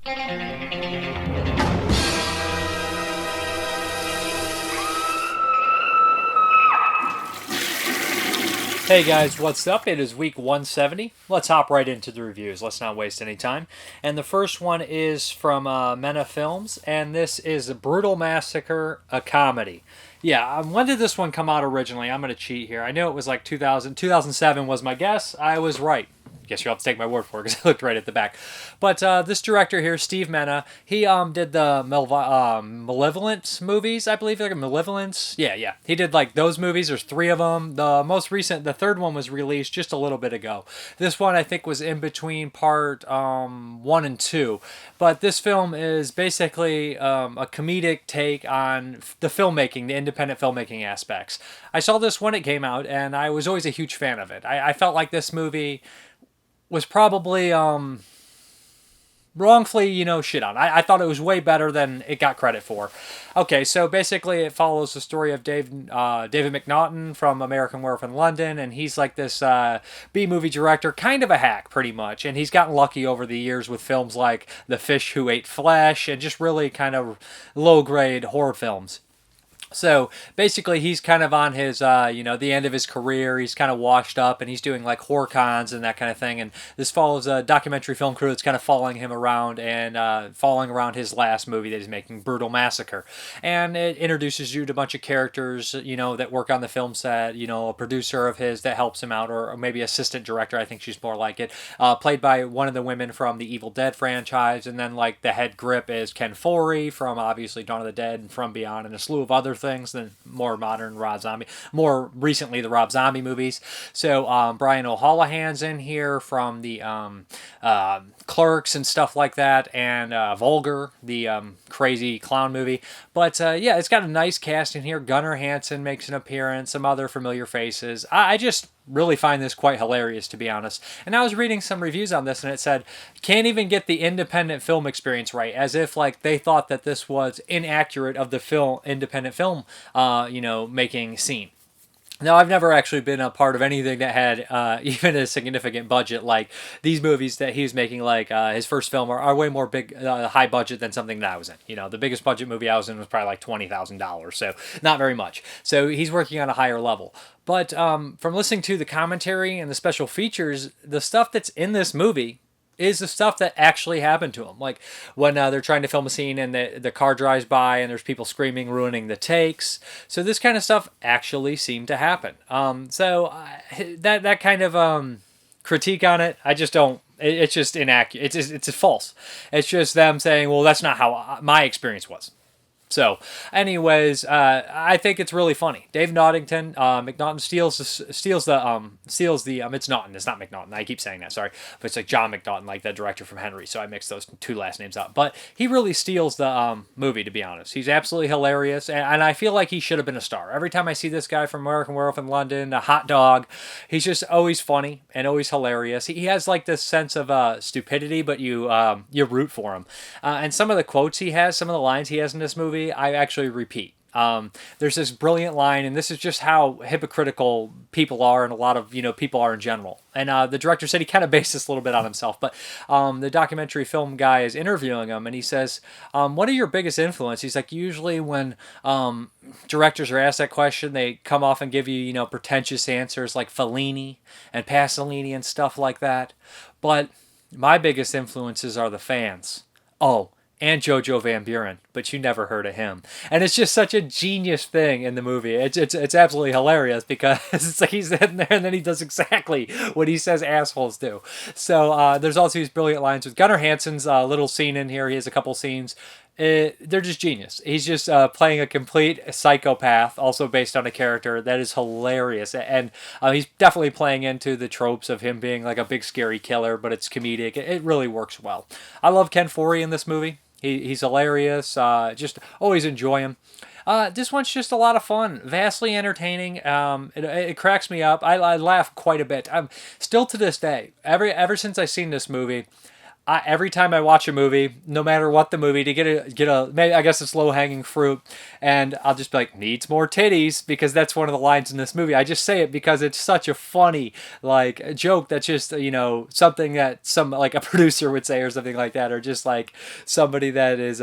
Hey guys, what's up? It is week 170. Let's hop right into the reviews. Let's not waste any time. And the first one is from Mena Films, and this is Brutal Massacre, a comedy. Yeah, when did this one come out originally? I'm going to cheat here. I know it was like 2007 was my guess. I was right. Guess you'll have to take my word for it because I looked right at the back. But this director here, Steve Mena, he did the Malevolent movies, I believe. Like Malevolence. Yeah. He did like those movies. There's 3 of them. The most recent, the third one was released just a little bit ago. This one I think was in between part 1 and 2. But this film is basically a comedic take on the filmmaking, the independent filmmaking aspects. I saw this when it came out, and I was always a huge fan of it. I felt like this movie was probably wrongfully, shit on. I thought it was way better than it got credit for. Okay, so basically it follows the story of David McNaughton from American Werewolf in London, and he's like this B-movie director, kind of a hack, pretty much. And he's gotten lucky over the years with films like The Fish Who Ate Flesh and just really kind of low-grade horror films. So basically, he's kind of on his, the end of his career. He's kind of washed up, and he's doing like horror cons and that kind of thing. And this follows a documentary film crew that's kind of following him around and following around his last movie that he's making, Brutal Massacre. And it introduces you to a bunch of characters, that work on the film set. A producer of his that helps him out, or maybe assistant director. I think she's more like it. Played by one of the women from the Evil Dead franchise, and then like the head grip is Ken Foree from obviously Dawn of the Dead and From Beyond, and a slew of other things than more modern Rob Zombie, more recently the Rob Zombie movies. So Brian O'Hallahan's in here from the Clerks and stuff like that, and Vulgar, the crazy clown movie. But it's got a nice cast in here. Gunnar Hansen makes an appearance, some other familiar faces. I just really find this quite hilarious, to be honest. And I was reading some reviews on this, and it said, can't even get the independent film experience right, as if like they thought that this was inaccurate of the independent film, making scene. Now, I've never actually been a part of anything that had even a significant budget like these movies that he was making, like his first film, are way more high budget than something that I was in. The biggest budget movie I was in was probably like $20,000, so not very much. So he's working on a higher level. But from listening to the commentary and the special features, the stuff that's in this movie is the stuff that actually happened to him. Like when they're trying to film a scene and the car drives by and there's people screaming, ruining the takes. So this kind of stuff actually seemed to happen. That kind of critique on it, I just don't. It's just inaccurate. It's just false. It's just them saying, well, that's not how my experience was. So, anyways, I think it's really funny. Dave McNaughton steals the it's Naughton, it's not McNaughton. I keep saying that, sorry, but it's like John McNaughton, like the director from Henry. So I mixed those 2 last names up. But he really steals the movie, to be honest. He's absolutely hilarious, and I feel like he should have been a star. Every time I see this guy from American Werewolf in London, a hot dog, he's just always funny and always hilarious. He has like this sense of stupidity, but you root for him. And some of the quotes he has, some of the lines he has in this movie, I actually repeat. There's this brilliant line, and this is just how hypocritical people are, and a lot of people are in general. And the director said he kind of based this a little bit on himself, but the documentary film guy is interviewing him, and he says, "What are your biggest influence?" He's like, usually when directors are asked that question, they come off and give you pretentious answers like Fellini and Pasolini and stuff like that. But my biggest influences are the fans. Oh, and Jojo Van Buren, but you never heard of him. And it's just such a genius thing in the movie. It's absolutely hilarious because it's like he's in there and then he does exactly what he says assholes do. So there's also these brilliant lines with Gunnar Hansen's little scene in here. He has a couple scenes. They're just genius. He's just playing a complete psychopath, also based on a character that is hilarious. And he's definitely playing into the tropes of him being like a big scary killer, but it's comedic. It really works well. I love Ken Foree in this movie. He's hilarious. Just always enjoy him. This one's just a lot of fun, vastly entertaining. It cracks me up. I laugh quite a bit. Still to this day, ever since I seen this movie, every time I watch a movie, no matter what the movie, to get a maybe I guess it's low hanging fruit, and I'll just be like, needs more titties, because that's one of the lines in this movie. I just say it because it's such a funny like joke that's just something that some like a producer would say or something like that, or just like somebody that is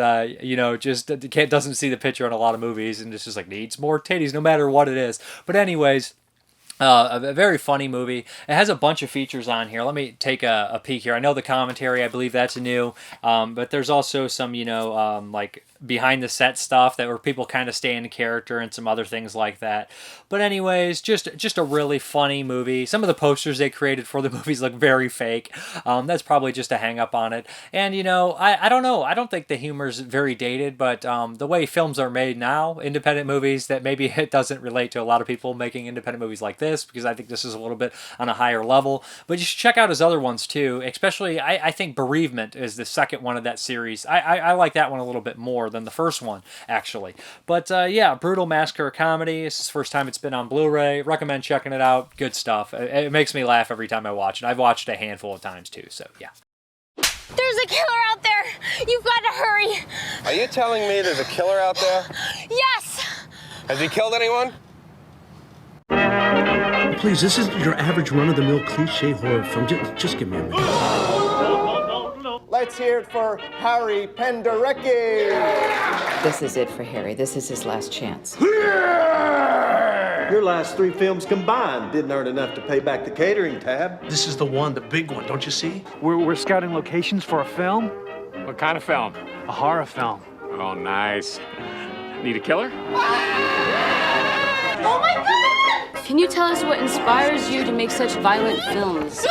just doesn't see the picture in a lot of movies and it's just like needs more titties no matter what it is. But anyways. A very funny movie. It has a bunch of features on here. Let me take a peek here. I know the commentary, I believe that's new, but there's also some, like behind the set stuff that where people kind of stay in character and some other things like that. But anyways, just a really funny movie. Some of the posters they created for the movies look very fake. That's probably just a hang up on it. And I don't know. I don't think the humor's very dated, but the way films are made now, independent movies, that maybe it doesn't relate to a lot of people making independent movies like this, because I think this is a little bit on a higher level. But you should check out his other ones too. Especially, I think Bereavement is the second one of that series. I like that one a little bit more than the first one, actually. But yeah, brutal massacre comedy. This is the first time it's been on Blu-ray. Recommend checking it out. Good stuff. It makes me laugh every time I watch it. I've watched a handful of times too, so yeah. There's a killer out there. You've got to hurry. Are you telling me there's a killer out there? Yes. Has he killed anyone? Please, this isn't your average run-of-the-mill cliche horror film. Just give me a minute. Let's hear it for Harry Penderecki. This is it for Harry. This is his last chance. Your last 3 films combined didn't earn enough to pay back the catering tab. This is the one, the big one, don't you see? We're scouting locations for a film. What kind of film? A horror film. Oh, nice. Need a killer? Oh my God! Can you tell us what inspires you to make such violent films?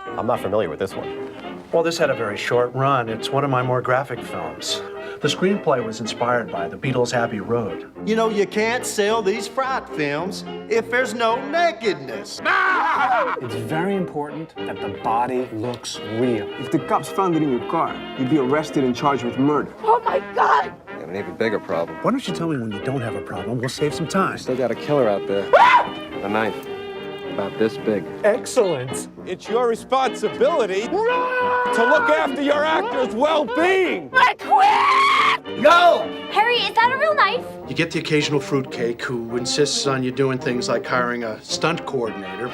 I'm not familiar with this one. Well, this had a very short run. It's one of my more graphic films. The screenplay was inspired by the Beatles' Abbey Road. You know, you can't sell these fright films if there's no nakedness. It's very important that the body looks real. If the cops found it in your car, you'd be arrested and charged with murder. Oh my God! We have an even bigger problem. Why don't you tell me when you don't have a problem? We'll save some time. Still got a killer out there. A knife. About this big. Excellent. It's your responsibility to look after your actor's well-being. I quit! Go! Harry, is that a real knife? You get the occasional fruitcake who insists on you doing things like hiring a stunt coordinator.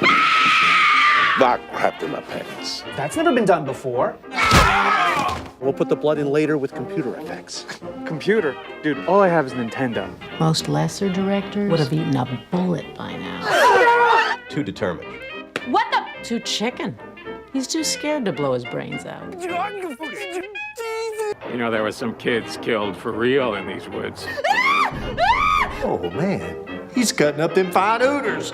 That crept in my pants. That's never been done before. We'll put the blood in later with computer effects. Computer? Dude, all I have is Nintendo. Most lesser directors would have eaten a bullet by now. Too determined. What the? Too chicken. He's too scared to blow his brains out. You know, there were some kids killed for real in these woods. Oh, man. He's cutting up them fine ooders.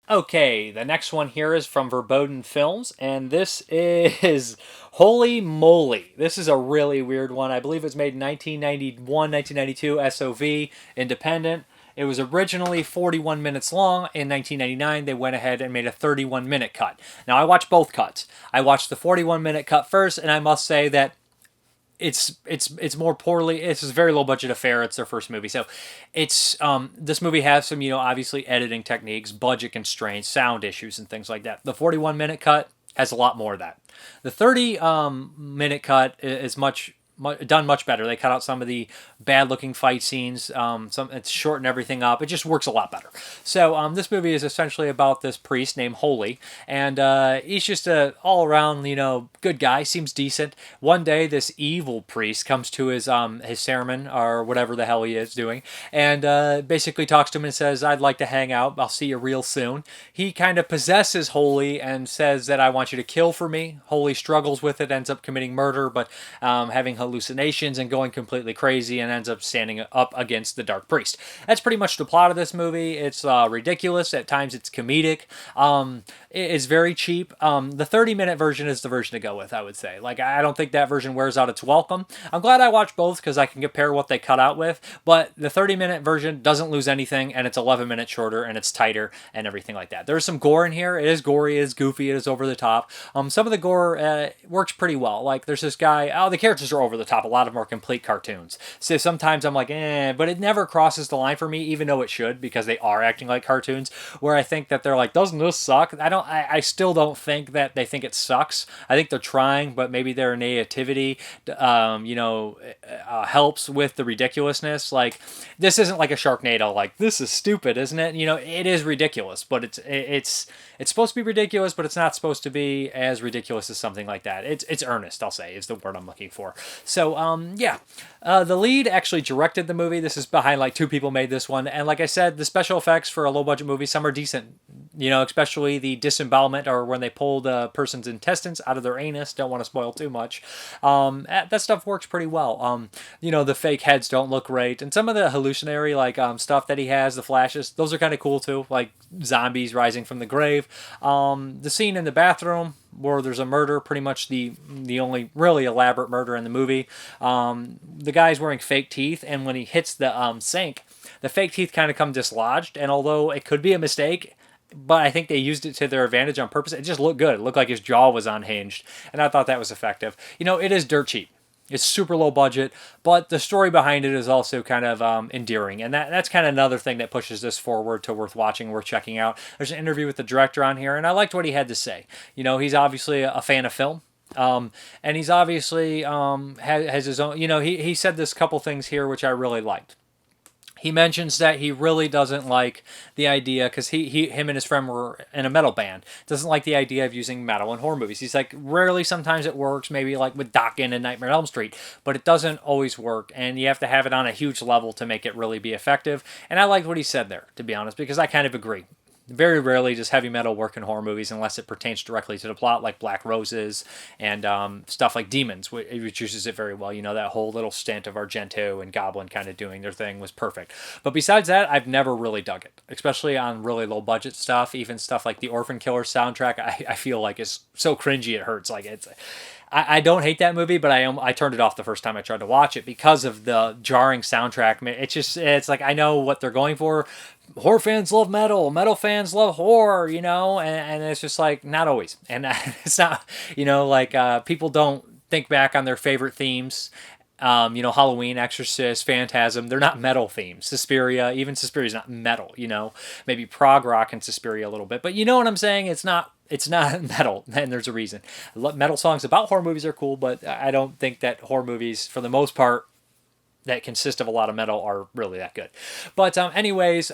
Okay, the next one here is from Verboten Films, and this is Holy Moly. This is a really weird one. I believe it was made in 1991, 1992, SOV, independent. It was originally 41 minutes long. In 1999, they went ahead and made a 31-minute cut. Now, I watched both cuts. I watched the 41-minute cut first, and I must say that it's more poorly. It's a very low budget affair. It's their first movie, so it's this movie has some obviously editing techniques, budget constraints, sound issues, and things like that. The 41-minute cut has a lot more of that. The 30-minute cut is done much better. They cut out some of the bad-looking fight scenes. It's shortened everything up. It just works a lot better. So this movie is essentially about this priest named Holy, and he's just a all-around, good guy. Seems decent. One day, this evil priest comes to his sermon or whatever the hell he is doing, and basically talks to him and says, "I'd like to hang out. I'll see you real soon." He kind of possesses Holy and says that I want you to kill for me. Holy struggles with it, ends up committing murder, but having hallucinations and going completely crazy, and ends up standing up against the Dark Priest. That's pretty much the plot of this movie. It's ridiculous. At times it's comedic. It is very cheap. The 30-minute version is the version to go deal with, I would say. Like, I don't think that version wears out its welcome. I'm glad I watched both because I can compare what they cut out with, but the 30-minute version doesn't lose anything, and it's 11 minutes shorter, and it's tighter, and everything like that. There's some gore in here. It is gory, it is goofy, it is over the top. Some of the gore works pretty well. Like, there's this guy, the characters are over the top. A lot of them are complete cartoons. So sometimes I'm like, but it never crosses the line for me, even though it should, because they are acting like cartoons, where I think that they're like, doesn't this suck? I still don't think that they think it sucks. I think they're trying, but maybe their naivety, helps with the ridiculousness. Like, this isn't like a Sharknado, like, this is stupid, isn't it? It is ridiculous, but it's supposed to be ridiculous, but it's not supposed to be as ridiculous as something like that. It's earnest, I'll say, is the word I'm looking for. So, the lead actually directed the movie. This is behind, like, 2 people made this one, and like I said, the special effects for a low-budget movie, some are decent, especially the disembowelment, or when they pull the person's intestines out of their anus. Don't want to spoil too much. That stuff works pretty well. The fake heads don't look great, and some of the hallucinatory, like, stuff that he has, the flashes, those are kind of cool too, like zombies rising from the grave. The scene in the bathroom where there's a murder, pretty much the only really elaborate murder in the movie. The guy's wearing fake teeth, and when he hits the sink, the fake teeth kind of come dislodged, and although it could be a mistake, but I think they used it to their advantage on purpose. It just looked good. It looked like his jaw was unhinged, and I thought that was effective. It is dirt cheap. It's super low budget, but the story behind it is also kind of endearing, and that's kind of another thing that pushes this forward to worth watching, worth checking out. There's an interview with the director on here, and I liked what he had to say. He's obviously a fan of film. And he's obviously has his own, he said this couple things here which I really liked. He mentions that he really doesn't like the idea, because him and his friend were in a metal band, doesn't like the idea of using metal in horror movies. He's like, rarely, sometimes it works, maybe like with Dokken and Nightmare on Elm Street, but it doesn't always work, and you have to have it on a huge level to make it really be effective. And I liked what he said there, to be honest, because I kind of agree. Very rarely does heavy metal work in horror movies unless it pertains directly to the plot, like Black Roses and stuff like Demons, which uses it very well. That whole little stint of Argento and Goblin kind of doing their thing was perfect. But besides that, I've never really dug it, especially on really low budget stuff. Even stuff like the Orphan Killer soundtrack, I feel like is so cringy it hurts. Like, I don't hate that movie, but I turned it off the first time I tried to watch it because of the jarring soundtrack. It's like, I know what they're going for. Horror fans love metal. Metal fans love horror, and it's just like, not always. And it's not, people don't think back on their favorite themes. Halloween, Exorcist, Phantasm, they're not metal themes. Suspiria, even Suspiria's not metal, maybe prog rock and Suspiria a little bit, but you know what I'm saying? It's not metal, and there's a reason. Metal songs about horror movies are cool, but I don't think that horror movies, for the most part, that consist of a lot of metal are really that good. But anyways,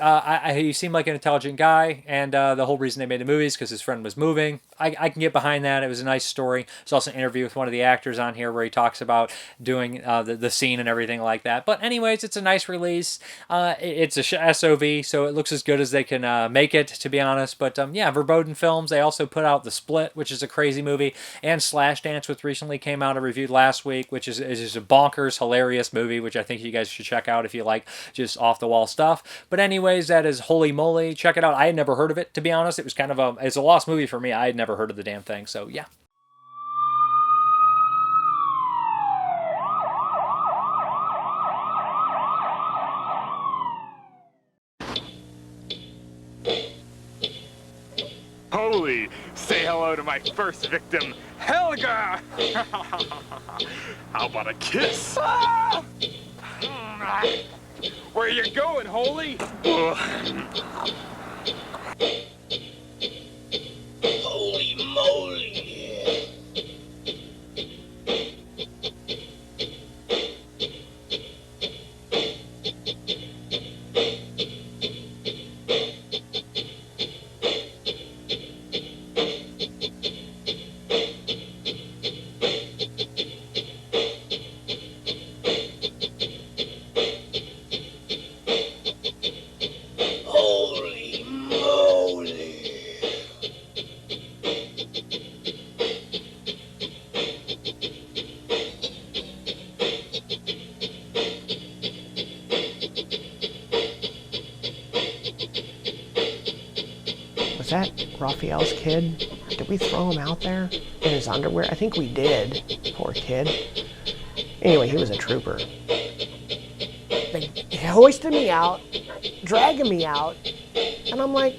he seemed like an intelligent guy, and the whole reason they made the movies because his friend was moving. I can get behind that. It was a nice story. There's also an interview with one of the actors on here where he talks about doing the scene and everything like that. But anyways, it's a nice release. It's a SOV, so it looks as good as they can make it, to be honest. But Verboten Films, they also put out The Split, which is a crazy movie, and Slashdance, which recently came out and reviewed last week, which is a bonkers, hilarious movie, which I think you guys should check out if you like just off-the-wall stuff. But anyways, that is Holy Moly. Check it out. I had never heard of it, to be honest. It was kind of it's a lost movie for me. I had never heard of the damn thing, so yeah. Holy, say hello to my first victim, Helga! How about a kiss? Where you going, Holy? Holy moly! Was that Raphael's kid? did we throw him out there in his underwear? I think we did. Poor kid. Anyway, he was a trooper. They hoisted me out, dragging me out, and I'm like,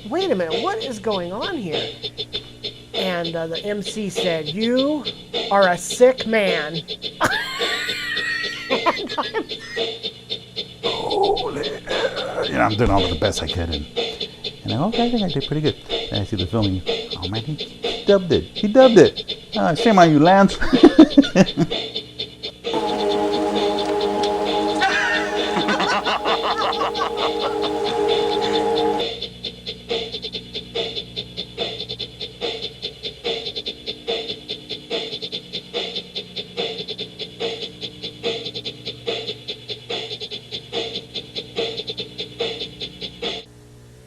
wait a minute, what is going on here? And the MC said, "You are a sick man." I'm doing all of the best I could, and I go, okay, I think I did pretty good. Then I see the film, and oh man, he dubbed it. He dubbed it. Shame on you, Lance.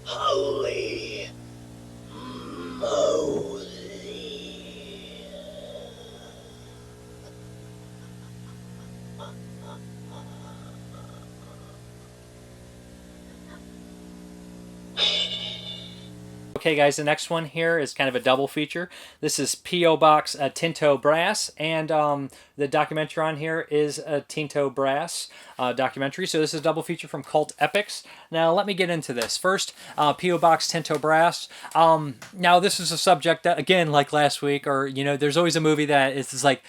Holy moly. Okay guys, the next one here is kind of a double feature. This is P.O. Box IsTintoBrass, and the documentary on here is a IsTintoBrass documentary. So this is a double feature from Cult Epics. Now let me get into this. First, P.O. Box IsTintoBrass. Now this is a subject that, again, like last week, or, you know, there's always a movie that is like,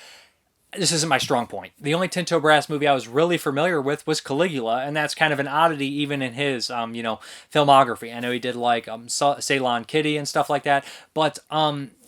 this isn't my strong point. The only IsTintoBrass movie I was really familiar with was Caligula, and that's kind of an oddity even in his, you know, filmography. I know he did like Ceylon Kitty and stuff like that, but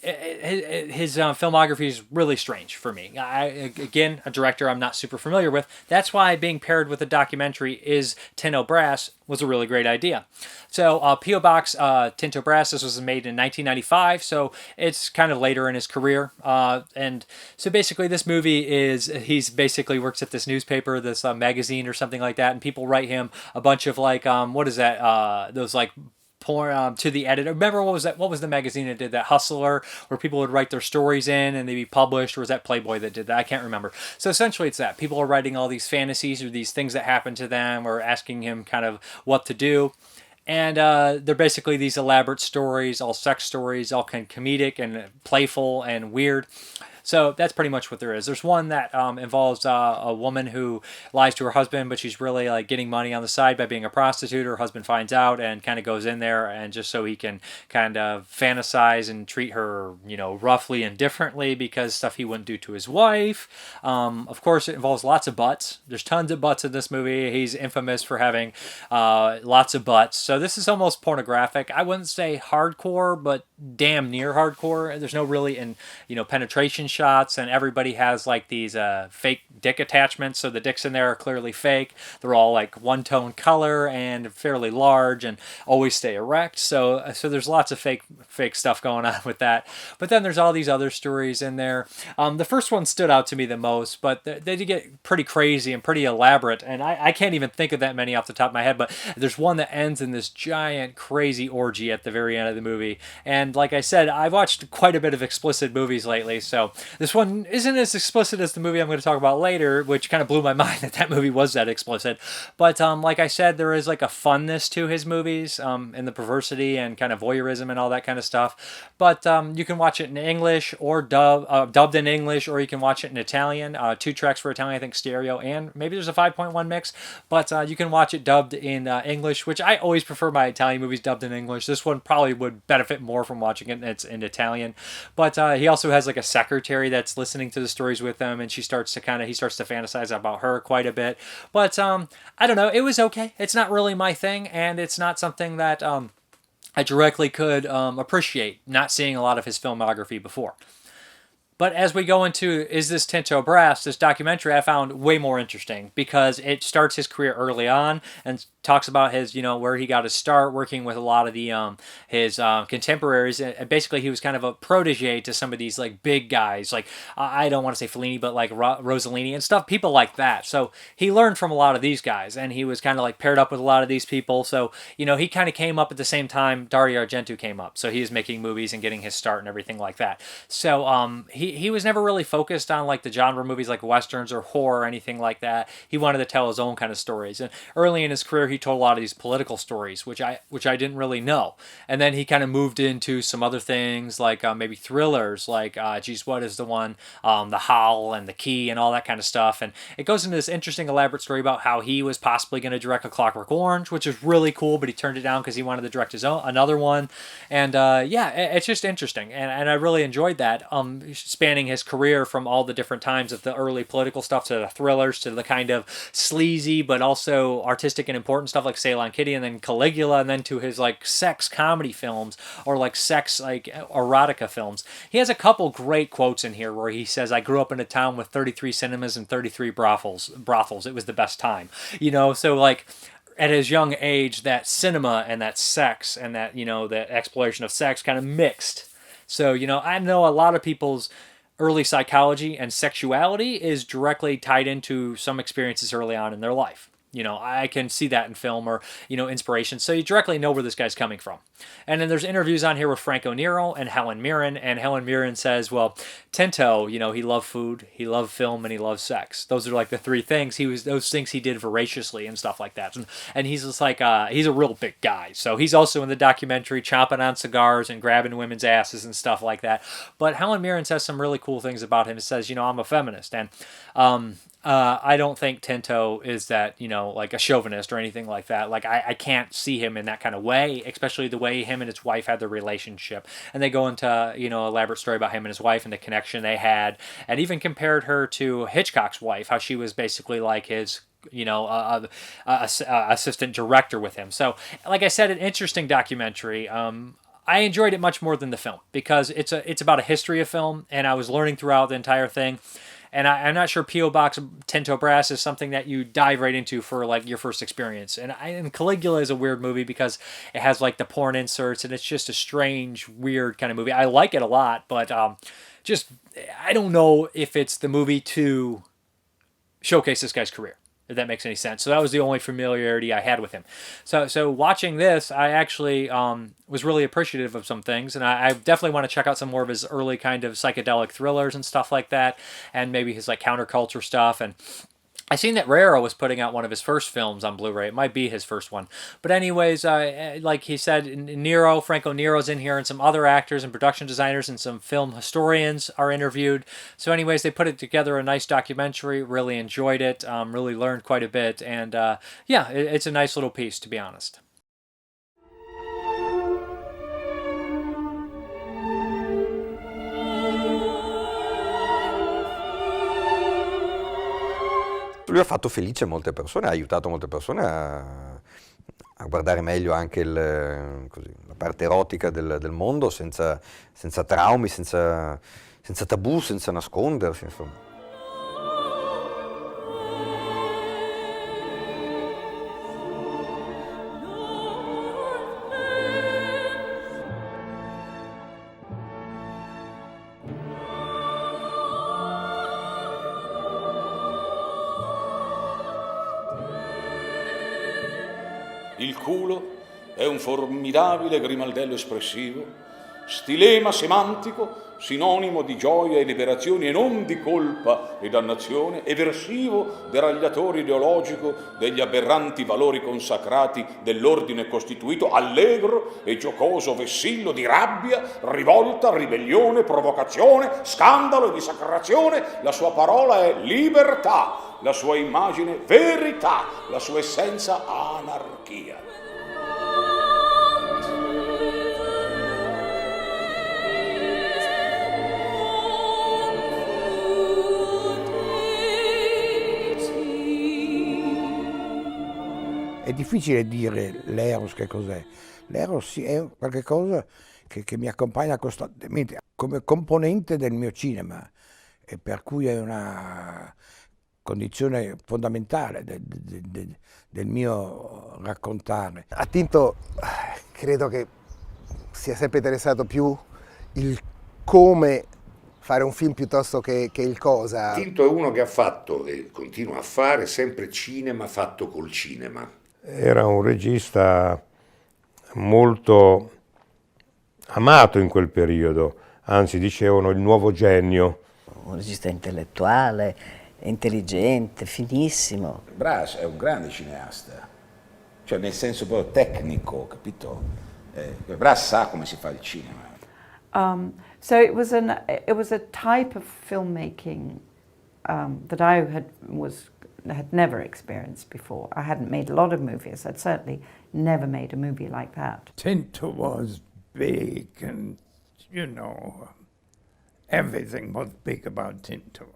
his filmography is really strange for me. Again, a director I'm not super familiar with. That's why being paired with a documentary is IsTintoBrass was a really great idea. So P.O. Box IsTintoBrass, this was made in 1995, so it's kind of later in his career. And so basically this movie is, he's basically works at this newspaper, this magazine or something like that, and people write him a bunch of like, what is that, those like porn to the editor. Remember what was that? What was the magazine that did that? Hustler, where people would write their stories in and they'd be published, or was that Playboy that did that? I can't remember. So essentially it's that. People are writing all these fantasies or these things that happen to them, or asking him kind of what to do. And they're basically these elaborate stories, all sex stories, all kind of comedic and playful and weird. So that's pretty much what there is. There's one that involves a woman who lies to her husband, but she's really like getting money on the side by being a prostitute. Her husband finds out and kind of goes in there, and just so he can kind of fantasize and treat her, you know, roughly and differently, because stuff he wouldn't do to his wife. Of course, it involves lots of butts. There's tons of butts in this movie. He's infamous for having lots of butts. So this is almost pornographic. I wouldn't say hardcore, but damn near hardcore. There's no really penetration shots, and everybody has like these fake dick attachments, so the dicks in there are clearly fake. They're all like one-tone color and fairly large and always stay erect, so there's lots of fake stuff going on with that. But then there's all these other stories in there. The first one stood out to me the most, but they did get pretty crazy and pretty elaborate, and I can't even think of that many off the top of my head, but there's one that ends in this giant crazy orgy at the very end of the movie. And like I said, I've watched quite a bit of explicit movies lately, so this one isn't as explicit as the movie I'm going to talk about later, which kind of blew my mind that movie was that explicit. But like I said, there is like a funness to his movies, and the perversity and kind of voyeurism and all that kind of stuff. But you can watch it in English or dubbed in English, or you can watch it in Italian. 2 tracks for Italian, I think stereo, and maybe there's a 5.1 mix. But you can watch it dubbed in English, which I always prefer my Italian movies dubbed in English. This one probably would benefit more from watching it it's in Italian. But he also has like a secretary that's listening to the stories with him, and he starts to fantasize about her quite a bit. But I don't know, it was okay. It's not really my thing, and it's not something that I directly could appreciate, not seeing a lot of his filmography before. But as we go into Is This IsTintoBrass, this documentary I found way more interesting, because it starts his career early on and talks about his, where he got his start working with a lot of the his contemporaries. And basically, he was kind of a protege to some of these like big guys, like I don't want to say Fellini, but like Rossellini and stuff, people like that. So he learned from a lot of these guys, and he was kind of like paired up with a lot of these people. So he kind of came up at the same time Dario Argento came up. So he was making movies and getting his start and everything like that. So he was never really focused on like the genre movies like westerns or horror or anything like that. He wanted to tell his own kind of stories. And early in his career, he told a lot of these political stories, which I didn't really know. And then he kind of moved into some other things like maybe thrillers, like geez, what is the one, The Howl and The Key and all that kind of stuff. And it goes into this interesting, elaborate story about how he was possibly going to direct A Clockwork Orange, which is really cool, but he turned it down because he wanted to direct his own another one. And yeah, it's just interesting, and I really enjoyed that. Spanning his career from all the different times of the early political stuff to the thrillers to the kind of sleazy but also artistic and important stuff like Ceylon Kitty, and then Caligula, and then to his like sex comedy films or like sex like erotica films. He has a couple great quotes in here where he says, "I grew up in a town with 33 cinemas and 33 brothels. It was the best time." You know, so like at his young age, that cinema and that sex and that, you know, that exploration of sex kind of mixed. So, you know, I know a lot of people's early psychology and sexuality is directly tied into some experiences early on in their life. You know, I can see that in film or, you know, inspiration. So you directly know where this guy's coming from. And then there's interviews on here with Franco Nero and Helen Mirren. And Helen Mirren says, well, Tinto, you know, he loved food, he loved film, and he loved sex. Those are like the three things. Those things he did voraciously and stuff like that. And he's just like, he's a real big guy. So he's also in the documentary chomping on cigars and grabbing women's asses and stuff like that. But Helen Mirren says some really cool things about him. It says, you know, I'm a feminist. And I don't think Tinto is that, you know, like a chauvinist or anything like that. Like, I can't see him in that kind of way, especially the way him and his wife had their relationship. And they go into, you know, elaborate story about him and his wife and the connection they had, and even compared her to Hitchcock's wife, how she was basically like his, you know, assistant director with him. So, like I said, an interesting documentary. I enjoyed it much more than the film because it's about a history of film, and I was learning throughout the entire thing. And I'm not sure P.O. Box IsTintoBrass is something that you dive right into for like your first experience. And Caligula is a weird movie because it has like the porn inserts, and it's just a strange, weird kind of movie. I like it a lot, but just I don't know if it's the movie to showcase this guy's career, if that makes any sense. So that was the only familiarity I had with him. So watching this, I actually was really appreciative of some things, and I definitely want to check out some more of his early kind of psychedelic thrillers and stuff like that, and maybe his like counterculture stuff. And I seen that Raro was putting out one of his first films on Blu-ray. It might be his first one. But anyways, like he said, Franco Nero's in here, and some other actors and production designers and some film historians are interviewed. So anyways, they put it together, a nice documentary. Really enjoyed it. Really learned quite a bit. And yeah, it's a nice little piece, to be honest. Lui ha fatto felice molte persone, ha aiutato molte persone a guardare meglio anche la parte erotica del mondo, senza traumi, senza tabù, senza nascondersi, insomma. Il culo è un formidabile grimaldello espressivo, stilema semantico, sinonimo di gioia e liberazione e non di colpa e dannazione, eversivo deragliatore ideologico degli aberranti valori consacrati dell'ordine costituito, allegro e giocoso vessillo di rabbia, rivolta, ribellione, provocazione, scandalo e dissacrazione. La sua parola è libertà, la sua immagine verità, la sua essenza anarchia. È difficile dire l'Eros che cos'è. L'Eros è qualcosa che mi accompagna costantemente come componente del mio cinema, e per cui è una condizione fondamentale del mio raccontare. A Tinto credo che sia sempre interessato più il come fare un film piuttosto che il cosa. Tinto è uno che ha fatto e continua a fare sempre cinema fatto col cinema. Era un regista molto amato in quel periodo, anzi dicevano il nuovo genio. Un regista intellettuale, intelligente, finissimo. Brass è un grande cineasta, cioè nel senso proprio tecnico, capito? Brass sa come si fa il cinema. So it was a type of filmmaking that I had never experienced before. I hadn't made a lot of movies. I'd certainly never made a movie like that. Tinto was big, and you know, everything was big about Tinto.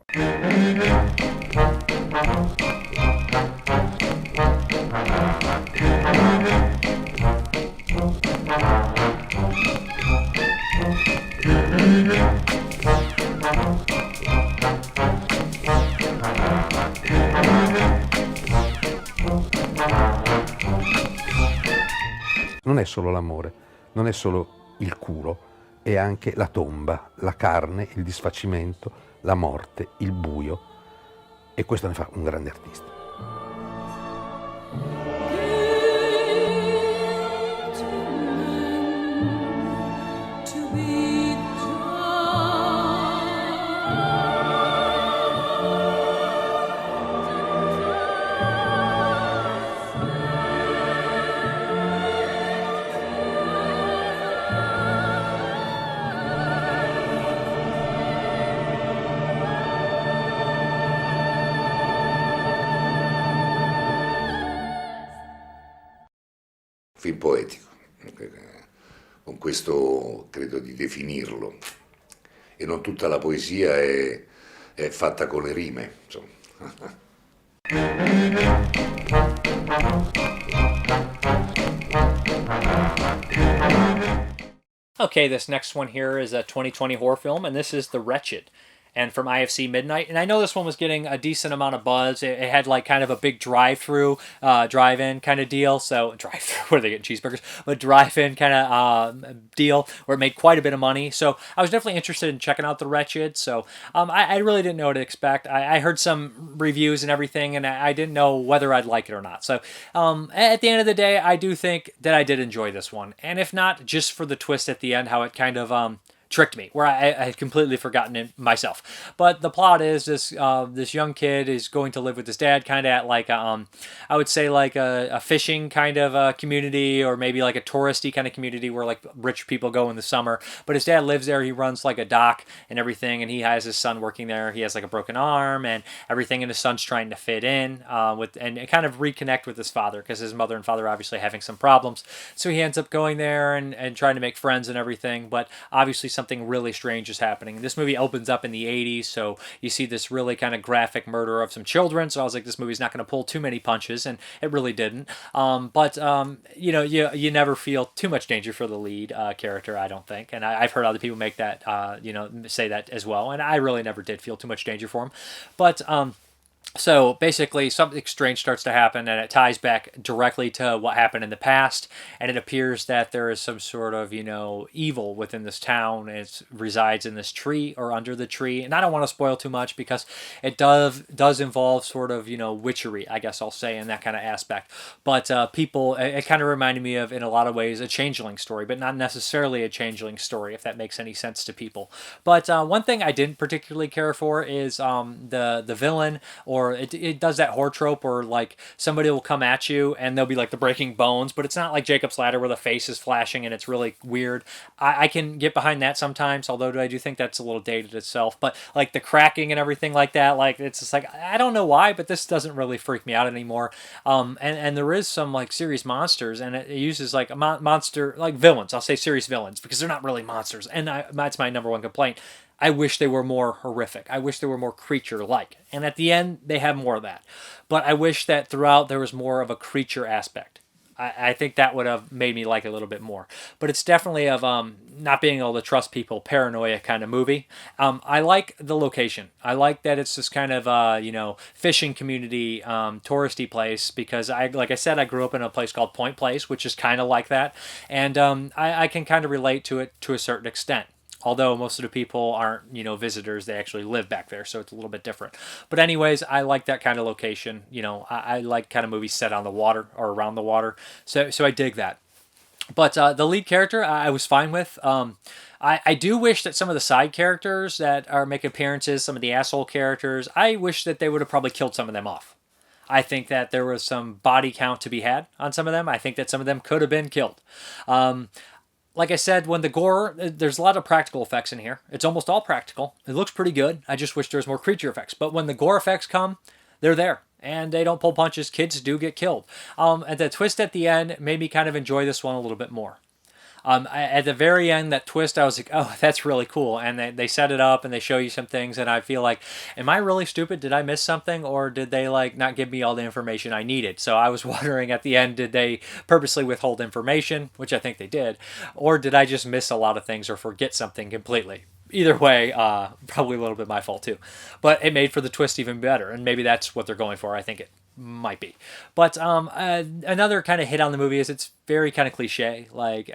Non è solo l'amore, non è solo il culo, è anche la tomba, la carne, il disfacimento, la morte, il buio, e questo ne fa un grande artista. Film poetico, con questo credo di definirlo, e non tutta la poesia è fatta con le rime, insomma. Okay, this next one here is a 2020 horror film, and this is The Wretched. And from IFC Midnight. And I know this one was getting a decent amount of buzz. It had like kind of a big drive-through, drive-in kind of deal. So drive-through, where they get cheeseburgers, but drive-in kind of deal where it made quite a bit of money. So I was definitely interested in checking out The Wretched. So I really didn't know what to expect. I heard some reviews and everything, and I didn't know whether I'd like it or not. So at the end of the day, I do think that I did enjoy this one. And if not, just for the twist at the end, how it kind of tricked me, where I had completely forgotten it myself. But the plot is this young kid is going to live with his dad, kind of at like a, I would say like a fishing kind of community, or maybe like a touristy kind of community where like rich people go in the summer. But his dad lives there. He runs like a dock and everything, and he has his son working there. He has like a broken arm and everything, and his son's trying to fit in and kind of reconnect with his father, because his mother and father are obviously having some problems. So he ends up going there and trying to make friends and everything. But obviously something really strange is happening. This movie opens up in the 80s, so you see this really kind of graphic murder of some children. So I was like, this movie's not going to pull too many punches, and it really didn't. But you know, you never feel too much danger for the lead character, I don't think. And I've heard other people make that, say that as well. And I really never did feel too much danger for him. But so basically something strange starts to happen, and it ties back directly to what happened in the past, and it appears that there is some sort of, evil within this town. It resides in this tree or under the tree, and I don't want to spoil too much because it does involve sort of, witchery, I guess I'll say, in that kind of aspect. But people, it kind of reminded me of, in a lot of ways, a Changeling story, but not necessarily a Changeling story, if that makes any sense to people. But one thing I didn't particularly care for is the villain, or it does that horror trope where like somebody will come at you and they'll be like the breaking bones, but it's not like Jacob's Ladder where the face is flashing and it's really weird. I can get behind that sometimes, although I do think that's a little dated itself. But like the cracking and everything like that, like it's just like, I don't know why, but this doesn't really freak me out anymore. And there is some like serious monsters, and it uses like a monster, like villains. I'll say serious villains because they're not really monsters, and that's my number one complaint. I wish they were more horrific. I wish they were more creature-like. And at the end, they have more of that. But I wish that throughout there was more of a creature aspect. I think that would have made me like it a little bit more. But it's definitely of not being able to trust people, paranoia kind of movie. I like the location. I like that it's this kind of, fishing community, touristy place, because like I said, I grew up in a place called Point Place, which is kind of like that. And I can kind of relate to it to a certain extent. Although most of the people aren't, visitors, they actually live back there, so it's a little bit different. But anyways, I like that kind of location. I like kind of movies set on the water or around the water, so I dig that. But the lead character, I was fine with. I do wish that some of the side characters that are making appearances, some of the asshole characters, I wish that they would have probably killed some of them off. I think that there was some body count to be had on some of them. I think that some of them could have been killed. Like I said, when the gore, there's a lot of practical effects in here. It's almost all practical. It looks pretty good. I just wish there was more creature effects. But when the gore effects come, they're there. And they don't pull punches. Kids do get killed. And the twist at the end made me kind of enjoy this one a little bit more. At the very end, that twist, I was like, oh, that's really cool. And they set it up and they show you some things. And I feel like, am I really stupid? Did I miss something? Or did they like not give me all the information I needed? So I was wondering at the end, did they purposely withhold information? Which I think they did. Or did I just miss a lot of things or forget something completely? Either way, probably a little bit my fault too. But it made for the twist even better. And maybe that's what they're going for. I think it might be. But another kind of hit on the movie is it's very kind of cliche. Like,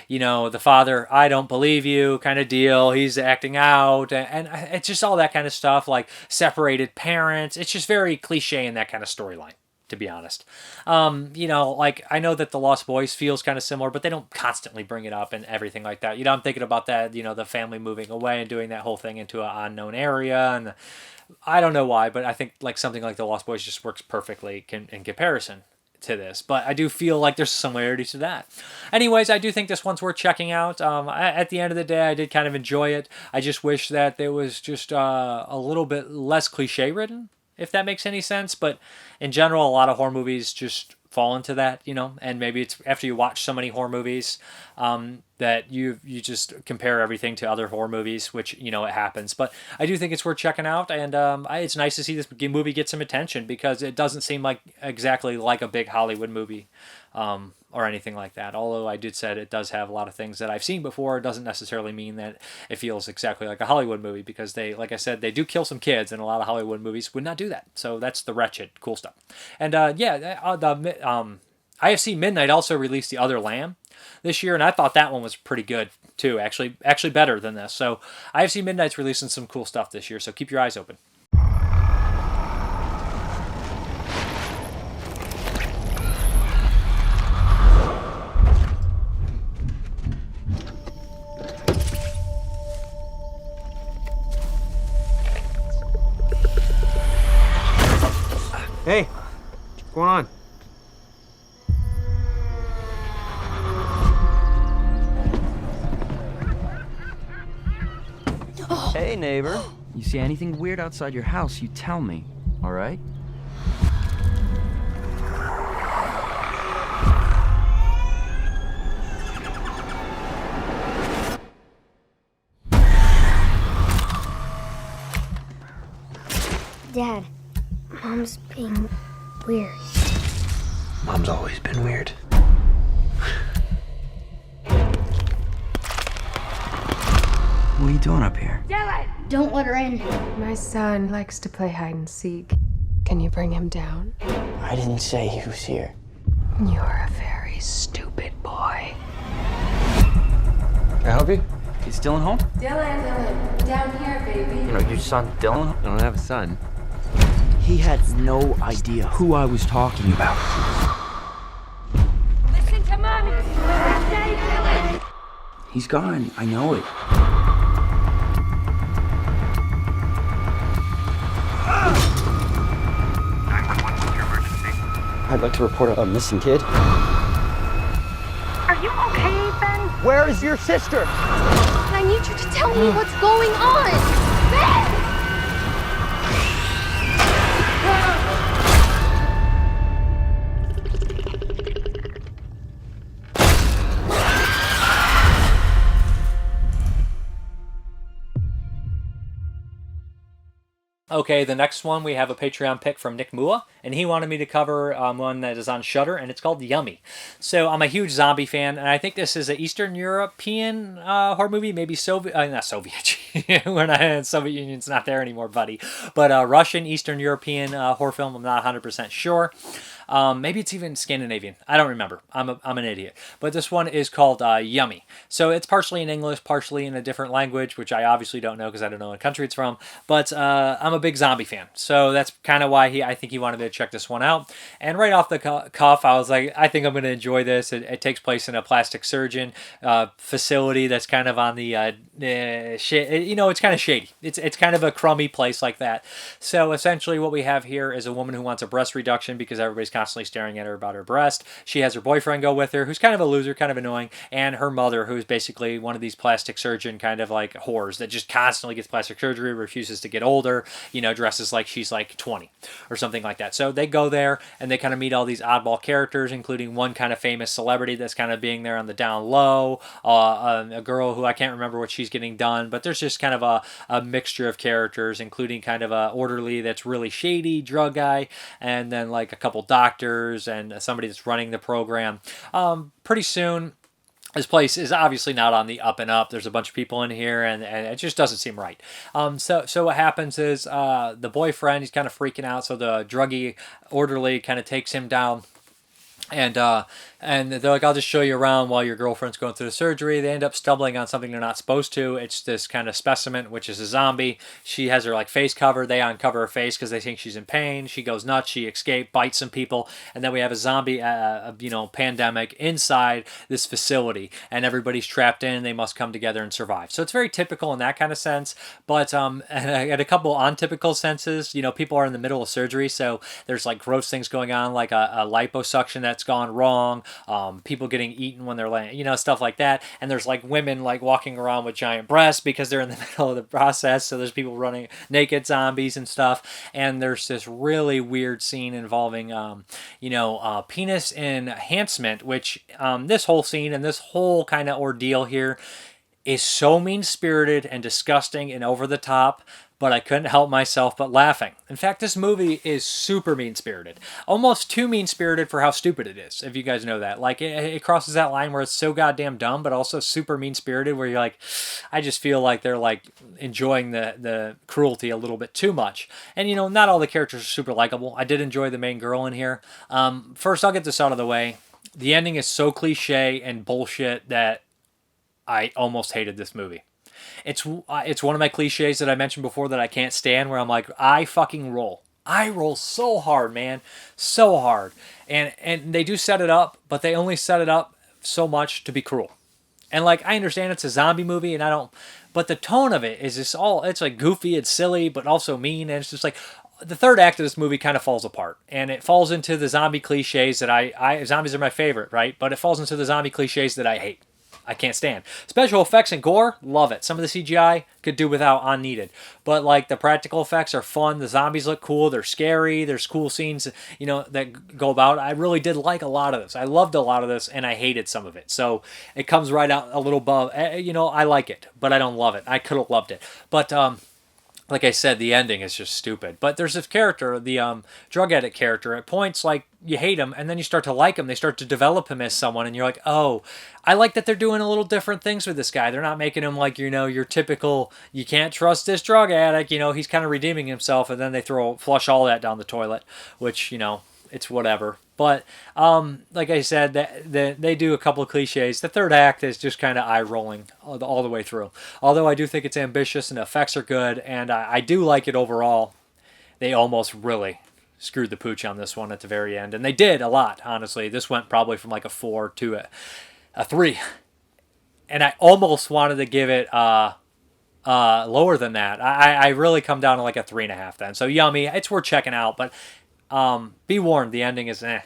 you know, the father, I don't believe you kind of deal. He's acting out. And it's just all that kind of stuff. Like separated parents. It's just very cliche in that kind of storyline, to be honest. You know, like I know that The Lost Boys feels kind of similar, but they don't constantly bring it up and everything like that. You know, I'm thinking about that, you know, the family moving away and doing that whole thing into an unknown area. And I don't know why, but I think like something like The Lost Boys just works perfectly in comparison to this. But I do feel like there's similarities to that. Anyways, I do think this one's worth checking out. At the end of the day, I did kind of enjoy it. I just wish that there was just a little bit less cliche ridden, if that makes any sense. But in general, a lot of horror movies just fall into that, you know, and maybe it's after you watch so many horror movies that you just compare everything to other horror movies, which, you know, it happens. But I do think it's worth checking out, and it's nice to see this movie get some attention because it doesn't seem like exactly like a big Hollywood movie or anything like that. Although I did say it does have a lot of things that I've seen before, it doesn't necessarily mean that it feels exactly like a Hollywood movie because they, like I said, they do kill some kids, and a lot of Hollywood movies would not do that. So that's the Wretched, cool stuff. And IFC Midnight also released The Other Lamb this year, and I thought that one was pretty good too, actually better than this. So IFC Midnight's releasing some cool stuff this year, so keep your eyes open. Hey, what's going on? Hey, neighbor. You see anything weird outside your house, you tell me, all right? Dad, Mom's being weird. Mom's always been weird. What are you doing up here? Don't let her in. My son likes to play hide and seek. Can you bring him down? I didn't say he was here. You're a very stupid boy. Can I help you? You still at home? Dylan, down here, baby. You know, your son Dylan? I don't have a son. He had no idea who I was talking about. Listen to Mommy. Stay, Dylan. He's gone. I know it. I'd like to report a missing kid. Are you okay, Ben? Where is your sister? I need you to tell me what's going on. Ben! Okay, the next one, we have a Patreon pick from Nick Mua, and he wanted me to cover one that is on Shudder, and it's called Yummy. So I'm a huge zombie fan, and I think this is an Eastern European horror movie, maybe not Soviet. We're not, Soviet Union's not there anymore, buddy. But Russian, Eastern European horror film, I'm not 100% sure. Maybe it's even Scandinavian. I don't remember. I'm an idiot. But this one is called Yummy. So it's partially in English, partially in a different language, which I obviously don't know because I don't know what country it's from. But I'm a big zombie fan. So that's kind of why I think he wanted me to check this one out. And right off the cuff, I was like, I think I'm going to enjoy this. It takes place in a plastic surgeon facility that's kind of on the, it's kind of shady. It's kind of a crummy place like that. So essentially what we have here is a woman who wants a breast reduction because everybody's constantly staring at her about her breast. She has her boyfriend go with her, who's kind of a loser, kind of annoying, and her mother, who's basically one of these plastic surgeon kind of like whores that just constantly gets plastic surgery, refuses to get older, dresses like she's like 20 or something like that. So they go there and they kind of meet all these oddball characters, including one kind of famous celebrity that's kind of being there on the down low, a girl who I can't remember what she's getting done, but there's just kind of a mixture of characters, including kind of a orderly that's really shady, drug guy, and then like a couple doctors and somebody that's running the program. Pretty soon, this place is obviously not on the up and up. There's a bunch of people in here, and it just doesn't seem right. So what happens is the boyfriend, he's kind of freaking out, so the druggy orderly kind of takes him down. And they're like, I'll just show you around while your girlfriend's going through the surgery. They end up stumbling on something they're not supposed to. It's this kind of specimen, which is a zombie. She has her like face covered. They uncover her face because they think she's in pain. She goes nuts. She escapes, bites some people. And then we have a zombie, pandemic inside this facility. And everybody's trapped in. They must come together and survive. So it's very typical in that kind of sense. But at a couple untypical senses, people are in the middle of surgery. So there's like gross things going on, like a liposuction that's gone wrong. People getting eaten when they're laying, stuff like that. And there's like women like walking around with giant breasts because they're in the middle of the process. So there's people running naked zombies and stuff. And there's this really weird scene involving, penis enhancement, which this whole scene and this whole kind of ordeal here is so mean-spirited and disgusting and over the top. But I couldn't help myself but laughing. In fact, this movie is super mean-spirited. Almost too mean-spirited for how stupid it is, if you guys know that. Like, it crosses that line where it's so goddamn dumb, but also super mean-spirited, where you're like, I just feel like they're, like, enjoying the cruelty a little bit too much. And, not all the characters are super likable. I did enjoy the main girl in here. First, I'll get this out of the way. The ending is so cliche and bullshit that I almost hated this movie. It's one of my cliches that I mentioned before that I can't stand, where I'm like, I fucking roll. I roll so hard, man. So hard. And they do set it up, but they only set it up so much to be cruel. And like, I understand it's a zombie movie and but the tone of it is just it's like goofy, it's silly, but also mean. And it's just like, the third act of this movie kind of falls apart, and it falls into the zombie cliches that zombies are my favorite, right? But it falls into the zombie cliches that I hate. I can't stand. Special effects and gore, love it. Some of the CGI could do without unneeded. But like the practical effects are fun. The zombies look cool. They're scary. There's cool scenes, that go about. I really did like a lot of this. I loved a lot of this, and I hated some of it. So it comes right out a little above. I like it, but I don't love it. I could have loved it. But like I said, the ending is just stupid. But there's this character, the drug addict character, at points like you hate him and then you start to like him. They start to develop him as someone and you're like, oh, I like that they're doing a little different things with this guy. They're not making him like, your typical, you can't trust this drug addict. He's kind of redeeming himself, and then they flush all that down the toilet, which, it's whatever. But like I said, they do a couple of cliches. The third act is just kind of eye-rolling all the way through. Although I do think it's ambitious and the effects are good, and I do like it overall. They almost really screwed the pooch on this one at the very end. And they did a lot, honestly. This went probably from like a 4 to a 3. And I almost wanted to give it lower than that. I really come down to like a 3.5 then. So Yummy, it's worth checking out, but be warned, the ending is eh.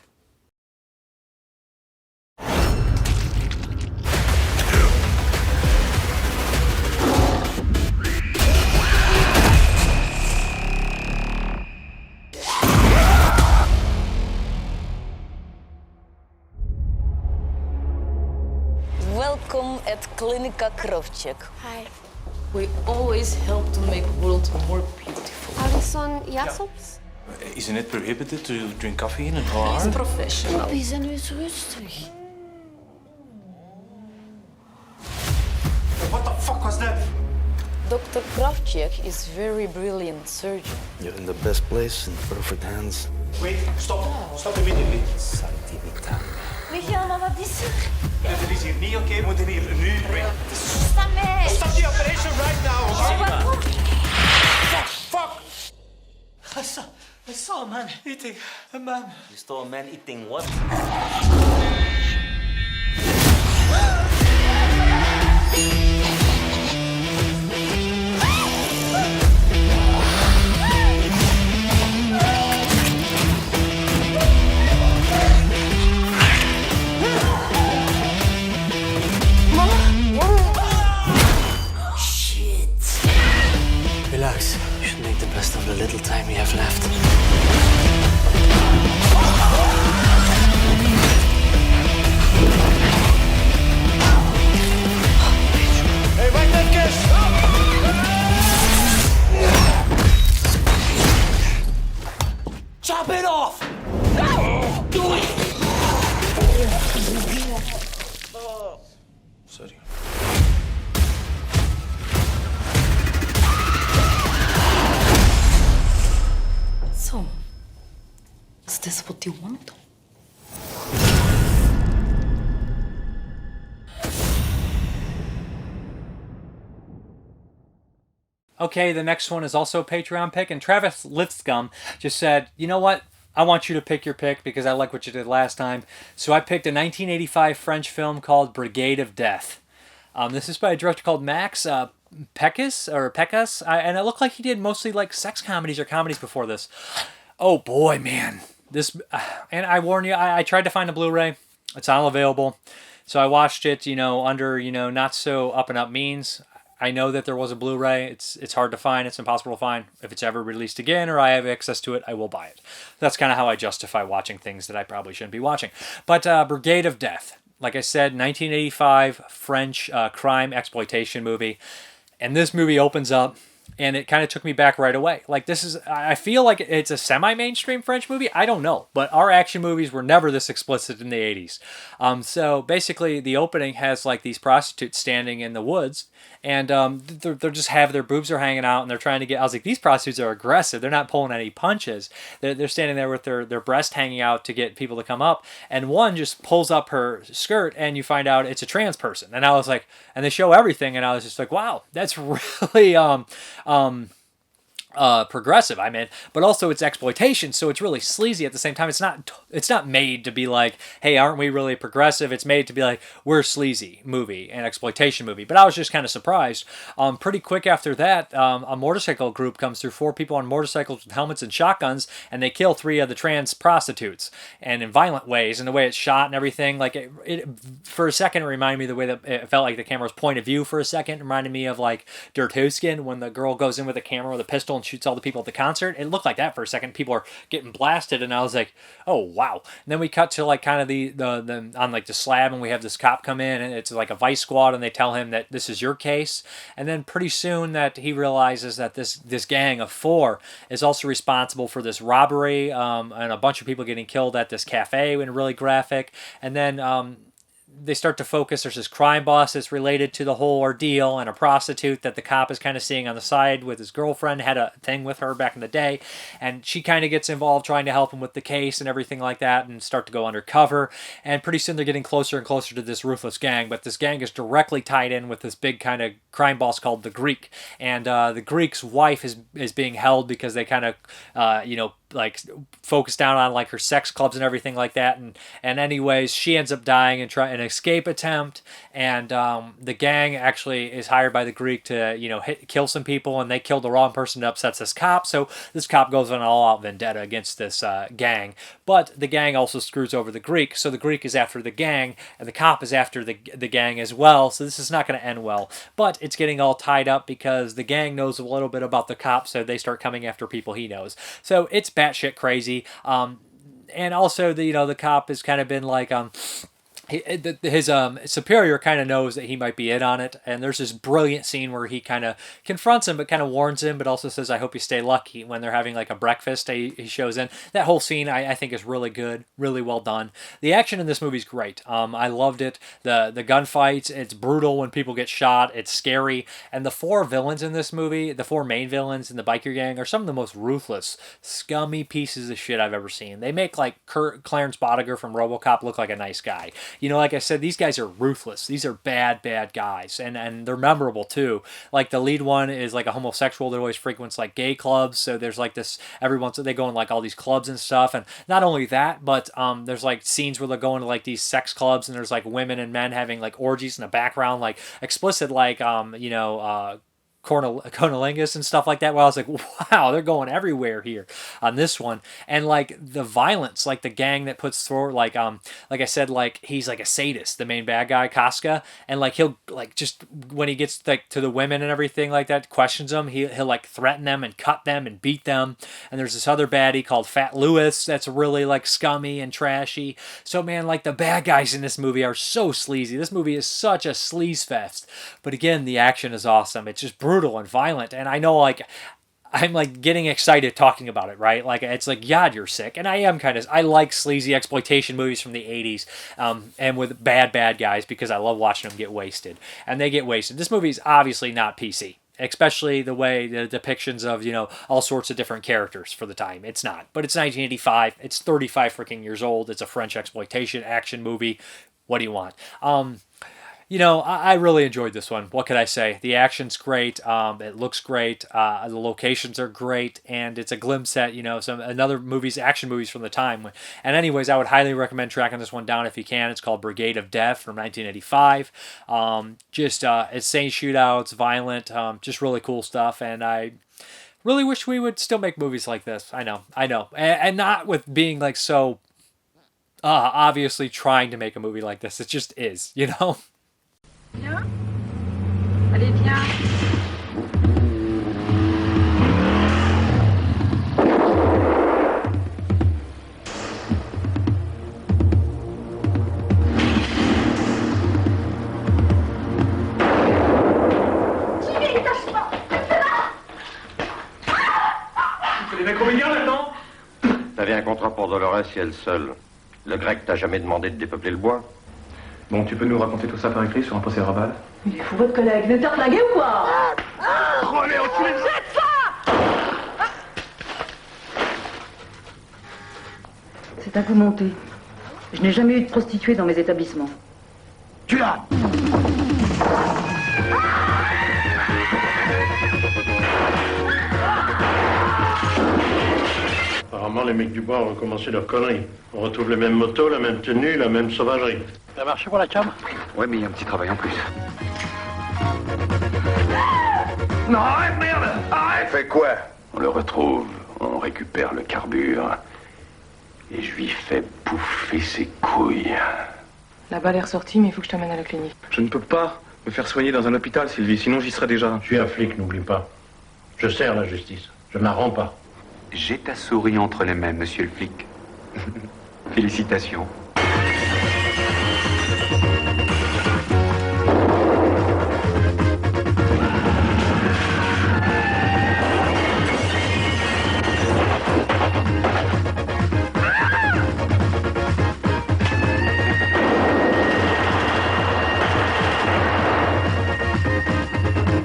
Welcome at Klinika Krovchik. Hi. We always help to make world more beautiful. Alison Jassops? Isn't it prohibited to drink coffee in an OR? He's professional. Wie zijn we zo rustig? What the fuck was that? Dr. Kravchuk is very brilliant surgeon. You're in the best place, in perfect hands. Wait, stop. Stop immediately. We gaan wat is er? Het is hier niet oké. We moeten hier nu weg. Sta mee. Stop the operation right now, okay? Fuck! I saw a man eating a man. You saw a man eating what? Relax. You should make the best of the little time we have left. Hey, wait that kiss! Chop it off! Do it! Sorry. So, is this what you want? Okay, the next one is also a Patreon pick, and Travis Lipscomb just said, you know what? I want you to pick your pick because I like what you did last time. So I picked a 1985 French film called Brigade of Death. This is by a director called Max Pecas, and it looked like he did mostly like sex comedies or comedies before this. Oh boy, man. This, and I warn you, I tried to find a Blu-ray. It's unavailable. So I watched it, under, not so up and up means. I know that there was a Blu-ray. It's hard to find. It's impossible to find. If it's ever released again or I have access to it, I will buy it. That's kind of how I justify watching things that I probably shouldn't be watching. But Brigade of Death. Like I said, 1985 French crime exploitation movie. And this movie opens up, and it kind of took me back right away. Like, this is, I feel like it's a semi-mainstream French movie. I don't know. But our action movies were never this explicit in the 80s. So basically, the opening has like these prostitutes standing in the woods. And they're just have their boobs are hanging out, and they're trying to get. I was like, these prostitutes are aggressive. They're not pulling any punches. They're standing there with their breast hanging out to get people to come up. And one just pulls up her skirt, and you find out it's a trans person. And I was like, and they show everything, and I was just like, wow, that's really progressive, but also it's exploitation, so it's really sleazy at the same time. It's not made to be like, hey, aren't we really progressive? It's made to be like, we're a sleazy movie, an exploitation movie. But I was just kind of surprised. Pretty quick after that, a motorcycle group comes through, 4 people on motorcycles with helmets and shotguns, and they kill 3 of the trans prostitutes, and in violent ways, and the way it's shot and everything. Like it for a second, it reminded me of the way that it felt like the camera's point of view for a second. It reminded me of like Der Toscan, when the girl goes in with a camera with a pistol and shoots all the people at the concert. It looked like that for a second. People are getting blasted, and I was like, oh wow. And then we cut to like kind of the on like the slab, and we have this cop come in, and it's like a vice squad, and they tell him that this is your case. And then pretty soon that he realizes that this gang of 4 is also responsible for this robbery, and a bunch of people getting killed at this cafe, and really graphic. And then they start to focus. There's this crime boss that's related to the whole ordeal, and a prostitute that the cop is kind of seeing on the side with his girlfriend, had a thing with her back in the day, and she kind of gets involved trying to help him with the case and everything like that, and start to go undercover. And pretty soon they're getting closer and closer to this ruthless gang, but this gang is directly tied in with this big kind of crime boss called the Greek. And the Greek's wife is being held because they kind of like focus down on like her sex clubs and everything like that, and anyways she ends up dying and try an escape attempt, and the gang actually is hired by the Greek to kill some people, and they kill the wrong person that upsets this cop, so this cop goes on an all-out vendetta against this gang. But the gang also screws over the Greek, so the Greek is after the gang, and the cop is after the gang as well, so this is not going to end well. But it's getting all tied up because the gang knows a little bit about the cop, so they start coming after people he knows. So it's batshit crazy. And also the cop has kind of been like his superior kind of knows that he might be in on it, and there's this brilliant scene where he kind of confronts him but kind of warns him, but also says, I hope you stay lucky. When they're having like a breakfast, he shows in. That whole scene I think is really good, really well done. The action in this movie is great. I loved it. The gunfights, it's brutal when people get shot, it's scary, and the four villains in this movie, the four main villains in the biker gang, are some of the most ruthless, scummy pieces of shit I've ever seen. They make like Clarence Bodiger from RoboCop look like a nice guy. You know, like I said, these guys are ruthless. These are bad guys, and they're memorable too. Like the lead one is like a homosexual that always frequents like gay clubs. So there's like this every once they go in like all these clubs and stuff. And not only that, but there's like scenes where they're going to like these sex clubs and there's like women and men having like orgies in the background, like explicit like cornolingus and stuff like that. Well, I was like, wow, they're going everywhere here on this one. And like the violence, like the gang that puts through, like I said, like he's like a sadist, the main bad guy, Casca, and like he'll like just when he gets like to the women and everything like that, questions them, he'll like threaten them and cut them and beat them. And there's this other baddie called Fat Lewis that's really like scummy and trashy. So man, like the bad guys in this movie are so sleazy. This movie is such a sleaze fest. But again, the action is awesome. It's just brutal and violent, and I know like I'm like getting excited talking about it, right? Like it's like, God, you're sick. And I am I like sleazy exploitation movies from the 80s and with bad guys because I love watching them get wasted, and they get wasted. This movie is obviously not PC, especially the way the depictions of, you know, all sorts of different characters for the time. It's not, but it's 1985. It's 35 freaking years old. It's a French exploitation action movie. What do you want? You know, I really enjoyed this one. What could I say? The action's great. It looks great. The locations are great, and it's a glimpse at, you know, some another action movies from the time. And anyways, I would highly recommend tracking this one down if you can. It's called Brigade of Death from 1985. Insane shootouts, violent, just really cool stuff. And I really wish we would still make movies like this. I know, and not with being like so obviously trying to make a movie like this. It just is, you know. Viens. Allez, viens. Tu les mets combien maintenant? T'avais un contrat pour Dolores et elle seule. Le grec t'a jamais demandé de dépeupler le bois? Bon, tu peux nous raconter tout ça par écrit sur un procès-verbal? Il est fou votre collègue, vous êtes flingué ou quoi? Relais, tu les Faites ça! C'est un coup monté. Je n'ai jamais eu de prostituée dans mes établissements. Tu l'as! Apparemment, les mecs du bois ont recommencé leur connerie. On retrouve les mêmes motos, la même tenue, la même sauvagerie. Ça a marché pour la cam? Ouais, mais il y a un petit travail en plus. Non, arrête, merde! Arrête! Fait quoi? On le retrouve, on récupère le carbure, et je lui fais bouffer ses couilles. La balle est ressortie, mais il faut que je t'amène à la clinique. Je ne peux pas me faire soigner dans un hôpital, Sylvie, sinon j'y serais déjà. Je suis un flic, n'oublie pas. Je sers la justice, je ne la rends pas. J'ai ta souris entre les mains, monsieur le flic. Félicitations.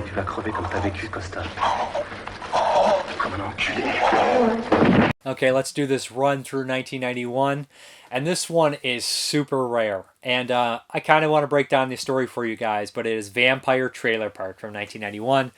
Tu vas crever comme t'as vécu, Costa. Comme un enculé. Okay, let's do this run through 1991. And this one is super rare. And I kind of want to break down the story for you guys, but it is Vampire Trailer Park from 1991.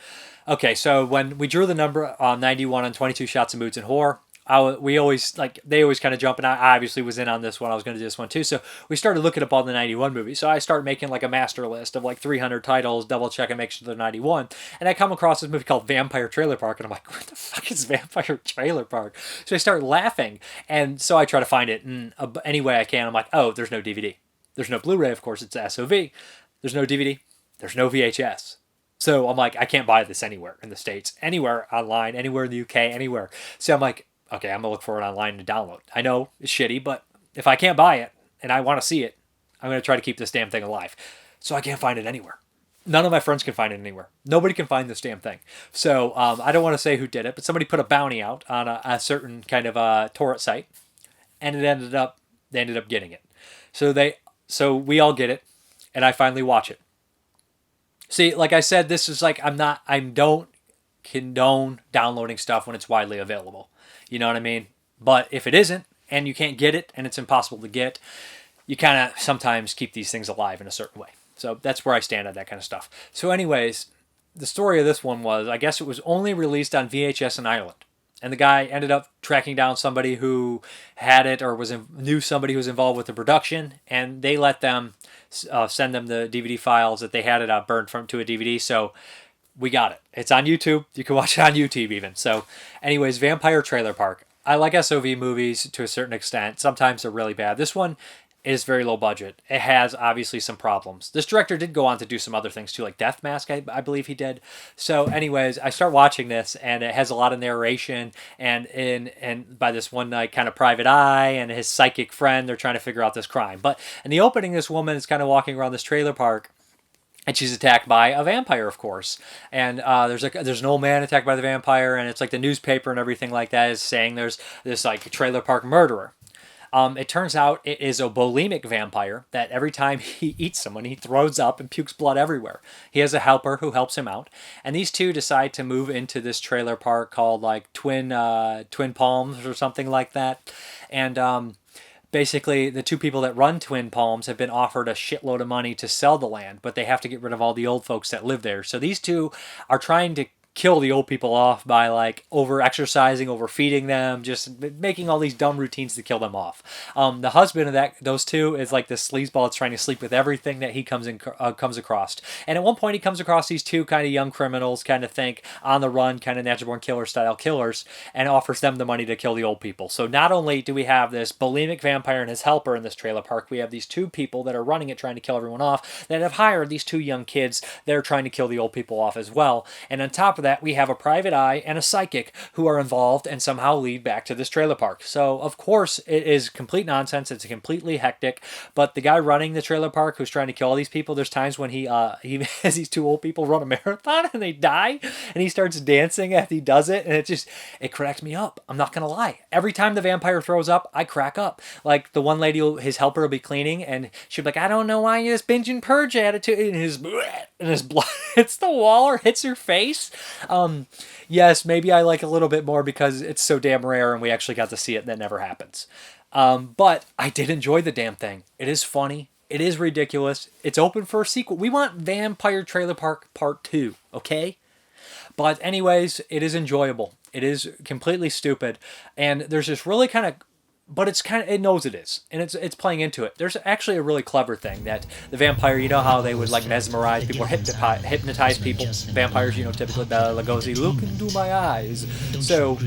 Okay, so when we drew the number 91 on 22 Shots of Moods and Horror, they always kind of jump, and I obviously was in on this one. I was going to do this one too. So we started looking up all the 91 movies. So I started making like a master list of like 300 titles, double check and make sure they're 91. And I come across this movie called Vampire Trailer Park, and I'm like, what the fuck is Vampire Trailer Park? So I start laughing, and so I try to find it in any way I can. I'm like, oh, there's no DVD. There's no Blu-ray, of course, it's SOV. There's no DVD. There's no VHS. So I'm like, I can't buy this anywhere in the States, anywhere online, anywhere in the UK, anywhere. So I'm like, okay, I'm going to look for it online to download. I know it's shitty, but if I can't buy it and I want to see it, I'm going to try to keep this damn thing alive. So I can't find it anywhere. None of my friends can find it anywhere. Nobody can find this damn thing. So I don't want to say who did it, but somebody put a bounty out on a certain kind of torrent site, and they ended up getting it. So we all get it, and I finally watch it. See, like I said, this is like I don't condone downloading stuff when it's widely available. You know what I mean? But if it isn't, and you can't get it, and it's impossible to get, you kind of sometimes keep these things alive in a certain way. So that's where I stand on that kind of stuff. So anyways, the story of this one was, I guess it was only released on VHS in Ireland. And the guy ended up tracking down somebody who had it or knew somebody who was involved with the production. And they let them send them the DVD files that they had it burned to a DVD. So we got it. It's on YouTube. You can watch it on YouTube even. So anyways, Vampire Trailer Park. I like SOV movies to a certain extent. Sometimes they're really bad. This one is very low budget. It has obviously some problems. This director did go on to do some other things too, like Death Mask, I believe he did. So anyways, I start watching this, and it has a lot of narration, and by this one kind of private eye and his psychic friend, they're trying to figure out this crime. But in the opening, this woman is kind of walking around this trailer park, and she's attacked by a vampire, of course. And there's an old man attacked by the vampire, and it's like the newspaper and everything like that is saying there's this like trailer park murderer. It turns out it is a bulimic vampire that every time he eats someone, he throws up and pukes blood everywhere. He has a helper who helps him out. And these two decide to move into this trailer park called like Twin Palms or something like that. And basically, the two people that run Twin Palms have been offered a shitload of money to sell the land, but they have to get rid of all the old folks that live there. So these two are trying to kill the old people off by like over-exercising, overfeeding them, just making all these dumb routines to kill them off. The husband of those two is like this sleazeball that's trying to sleep with everything that he comes across. And at one point he comes across these two kind of young criminals, kind of think on the run, kind of natural born killer style killers, and offers them the money to kill the old people. So not only do we have this bulimic vampire and his helper in this trailer park, we have these two people that are running it trying to kill everyone off that have hired these two young kids that are trying to kill the old people off as well. And on top of that, we have a private eye and a psychic who are involved and somehow lead back to this trailer park. So, of course, it is complete nonsense. It's completely hectic. But the guy running the trailer park who's trying to kill all these people, there's times when he has these two old people run a marathon and they die, and he starts dancing as he does it, and it cracks me up. I'm not going to lie. Every time the vampire throws up, I crack up. Like, the one lady, his helper will be cleaning, and she'll be like, I don't know why you just binge and purge attitude, and his blood hits the wall or hits her face. Yes, maybe I like a little bit more because it's so damn rare and we actually got to see it and that never happens. But I did enjoy the damn thing. It is funny. It is ridiculous. It's open for a sequel. We want Vampire Trailer Park Part 2, okay? But anyways, it is enjoyable. It is completely stupid. And there's this really kind of... But it knows it is, and it's playing into it. There's actually a really clever thing that the vampire, you know how they would like mesmerize people, hypnotize people. Vampires, typically Bela Lugosi, look into my eyes. So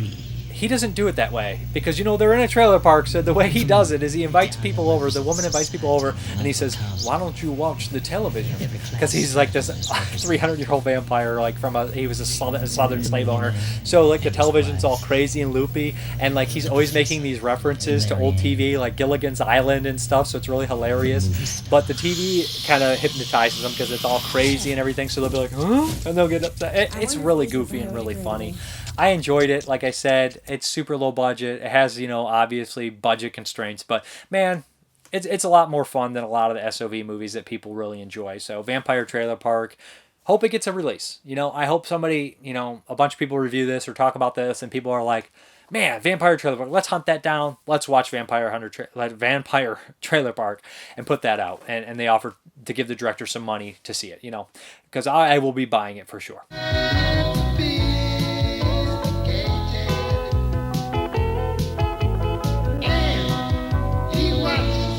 he doesn't do it that way because, they're in a trailer park. So the way he does it is he invites people over. The woman invites people over and he says, why don't you watch the television? Because he's like this 300-year-old vampire, like he was a southern slave owner. So like the television's all crazy and loopy. And like he's always making these references to old TV, like Gilligan's Island and stuff. So it's really hilarious. But the TV kind of hypnotizes them because it's all crazy and everything. So they'll be like, huh? And they'll get upset. It's really goofy and really funny. I enjoyed it. Like I said, it's super low budget. It has, obviously budget constraints, but man, it's a lot more fun than a lot of the SOV movies that people really enjoy. So Vampire Trailer Park, hope it gets a release. I hope somebody, a bunch of people review this or talk about this and people are like, man, Vampire Trailer Park, let's hunt that down. Let's watch Vampire Trailer Park and put that out. And they offer to give the director some money to see it, because I will be buying it for sure.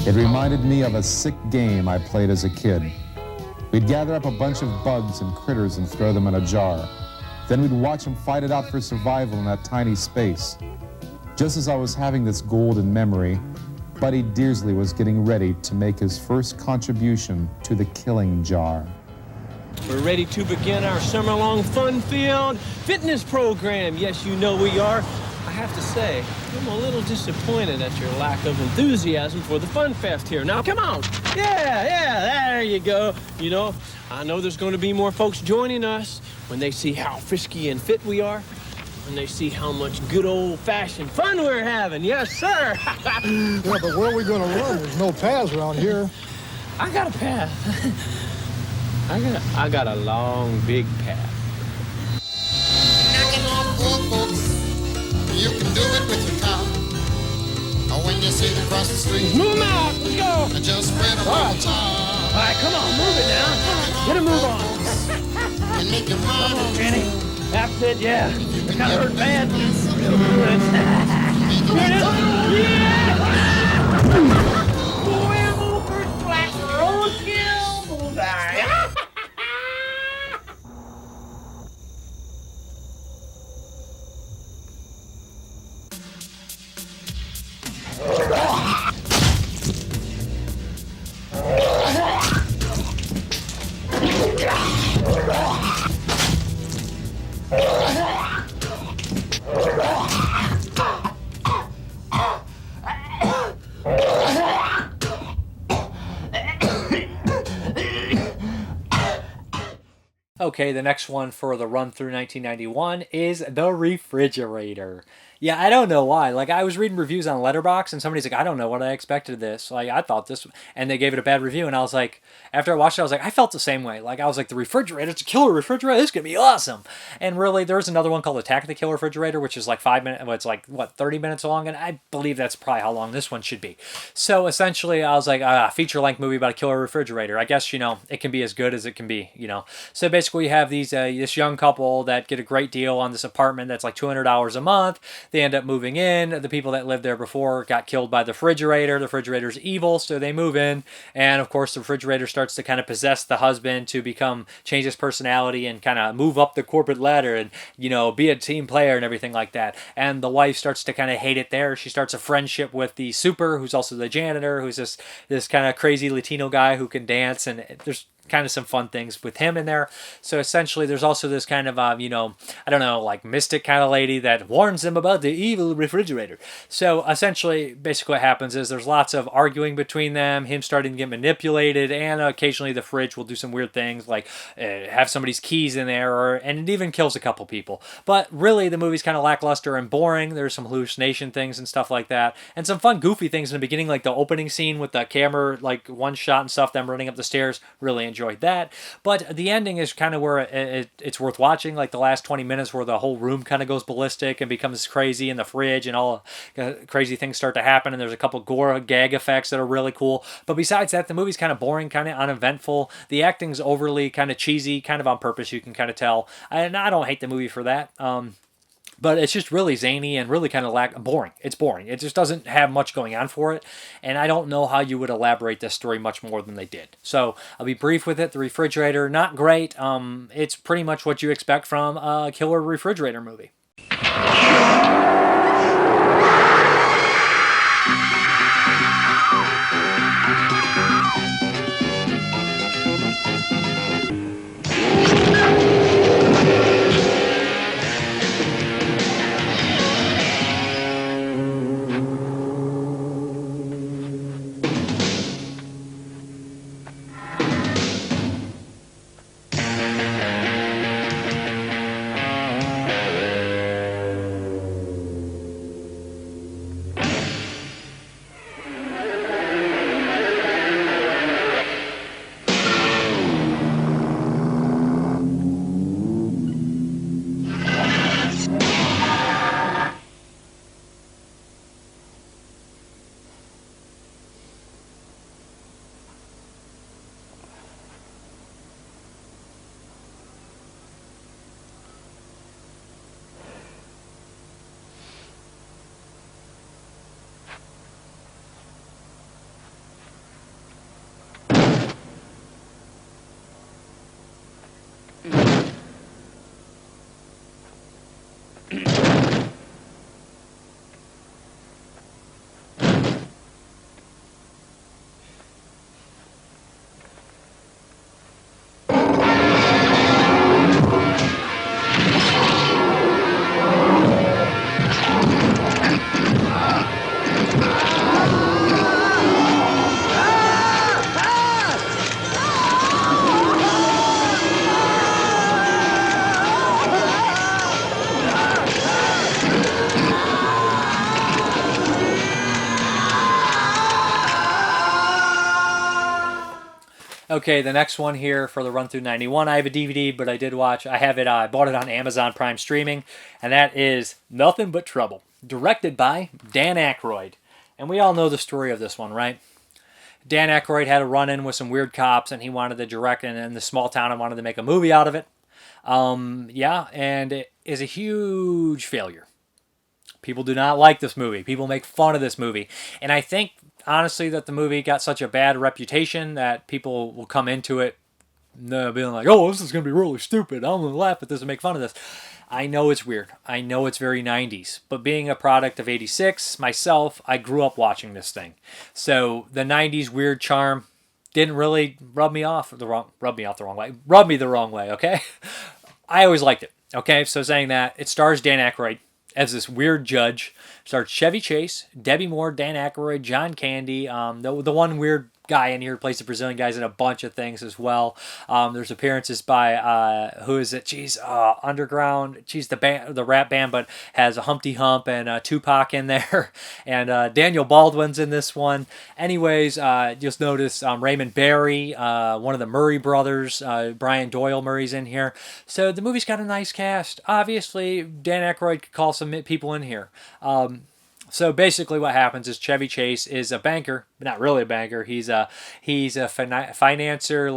It reminded me of a sick game I played as a kid. We'd gather up a bunch of bugs and critters and throw them in a jar. Then we'd watch them fight it out for survival in that tiny space. Just as I was having this golden memory, Buddy Dearsley was getting ready to make his first contribution to the killing jar. We're ready to begin our summer-long fun-filled fitness program. Yes, we are. I have to say, I'm a little disappointed at your lack of enthusiasm for the Fun Fest here. Now, come on. Yeah, there you go. You know, I know there's going to be more folks joining us when they see how frisky and fit we are, when they see how much good old-fashioned fun we're having. Yes, sir. Yeah, but where are we going to run? There's no paths around here. I got a path. I got a long, big path. Knocking off poor folks. You can do it with your car. Or when you see them across the street. Move 'em out. Let's go. And just spread them on the top. All right, come on, move it now. Get a move on. And make your Come mind. on, Jenny. That's it, yeah. It kind of hurt bad. Here it is. Yeah! Well, first class roadkill bullseye. Okay, the next one for the run through 1991 is The Refrigerator. Yeah, I don't know why. Like, I was reading reviews on Letterboxd, and somebody's like, I don't know what I expected of this. Like, I thought this... And they gave it a bad review, and I was like... After I watched it, I was like, I felt the same way. Like, I was like, The Refrigerator, it's a killer refrigerator, this is going to be awesome. And really, there's another one called Attack of the Killer Refrigerator, which is like 5 minutes... Well, it's like, what, 30 minutes long? And I believe that's probably how long this one should be. So, essentially, I was like, feature-length movie about a killer refrigerator. I guess, you know, it can be as good as it can be, you know. So, basically, you have these this young couple that get a great deal on this apartment that's like $200 a month. They end up moving in. The people that lived there before got killed by the refrigerator. The refrigerator's evil, so they move in. And of course, the refrigerator starts to kind of possess the husband to change his personality and kind of move up the corporate ladder and, you know, be a team player and everything like that. And the wife starts to kind of hate it there. She starts a friendship with the super, who's also the janitor, who's this kind of crazy Latino guy who can dance. And there's kind of some fun things with him in there. So essentially, there's also this kind of, you know, I don't know, like mystic kind of lady that warns them about the evil refrigerator. So essentially, basically what happens is there's lots of arguing between them, him starting to get manipulated, and occasionally the fridge will do some weird things like have somebody's keys in there, and it even kills a couple people. But really, the movie's kind of lackluster and boring. There's some hallucination things and stuff like that, and some fun, goofy things in the beginning, like the opening scene with the camera, like one shot and stuff, them running up the stairs. Really enjoyed that. But the ending is kind of where it's worth watching, like the last 20 minutes where the whole room kind of goes ballistic and becomes crazy in the fridge and all crazy things start to happen, and there's a couple gore gag effects that are really cool. But besides that, the movie's kind of boring, kind of uneventful. The acting's overly kind of cheesy, kind of on purpose, you can kind of tell. And I don't hate the movie for that. But it's just really zany and really kind of boring. It's boring. It just doesn't have much going on for it. And I don't know how you would elaborate this story much more than they did. So I'll be brief with it. The Refrigerator, not great. It's pretty much what you expect from a killer refrigerator movie. Okay, the next one here for the run through 91, I have a DVD, but I did watch. I have it. I bought it on Amazon Prime streaming, and that is Nothing But Trouble, directed by Dan Aykroyd. And we all know the story of this one, right? Dan Aykroyd had a run-in with some weird cops, and he wanted to direct it in the small town and wanted to make a movie out of it. Yeah, and it is a huge failure. People do not like this movie. People make fun of this movie. And I think, honestly, that the movie got such a bad reputation that people will come into it being like, oh, this is going to be really stupid. I'm going to laugh at this and make fun of this. I know it's weird. I know it's very 90s. But being a product of 86, myself, I grew up watching this thing. So the 90s weird charm didn't really rub me the wrong way, okay? I always liked it, okay? So saying that, it stars Dan Aykroyd as this weird judge. Stars Chevy Chase, Debbie Moore, Dan Aykroyd, John Candy, the one weird guy in here who plays the Brazilian guys in a bunch of things as well. There's appearances by who is it? Underground. The rap band, but has a Humpty Hump and Tupac in there, and Daniel Baldwin's in this one. Anyways, just notice Raymond Barry, one of the Murray brothers, Brian Doyle Murray's in here. So the movie's got a nice cast. Obviously, Dan Aykroyd could call some people in here. So basically what happens is Chevy Chase is a banker, but not really a banker. He's a financier,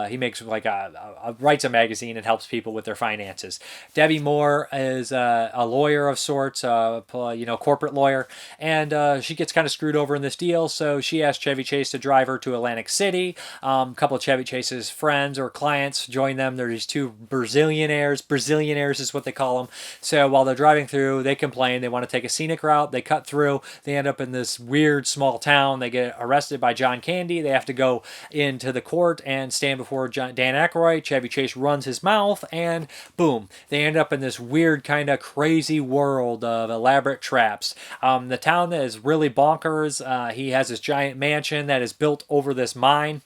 he makes writes a magazine and helps people with their finances. Debbie Moore is a lawyer of sorts, corporate lawyer, and she gets kind of screwed over in this deal, so she asks Chevy Chase to drive her to Atlantic City. A couple of Chevy Chase's friends or clients join them. There are these two Brazilianaires is what they call them. So while they're driving through, they complain. They want to take a scenic route. They cut through. They end up in this weird small town. They get arrested by John Candy. They have to go into the court and stand before Dan Aykroyd. Chevy Chase runs his mouth, and boom, they end up in this weird kind of crazy world of elaborate traps. The town that is really bonkers. He has this giant mansion that is built over this mine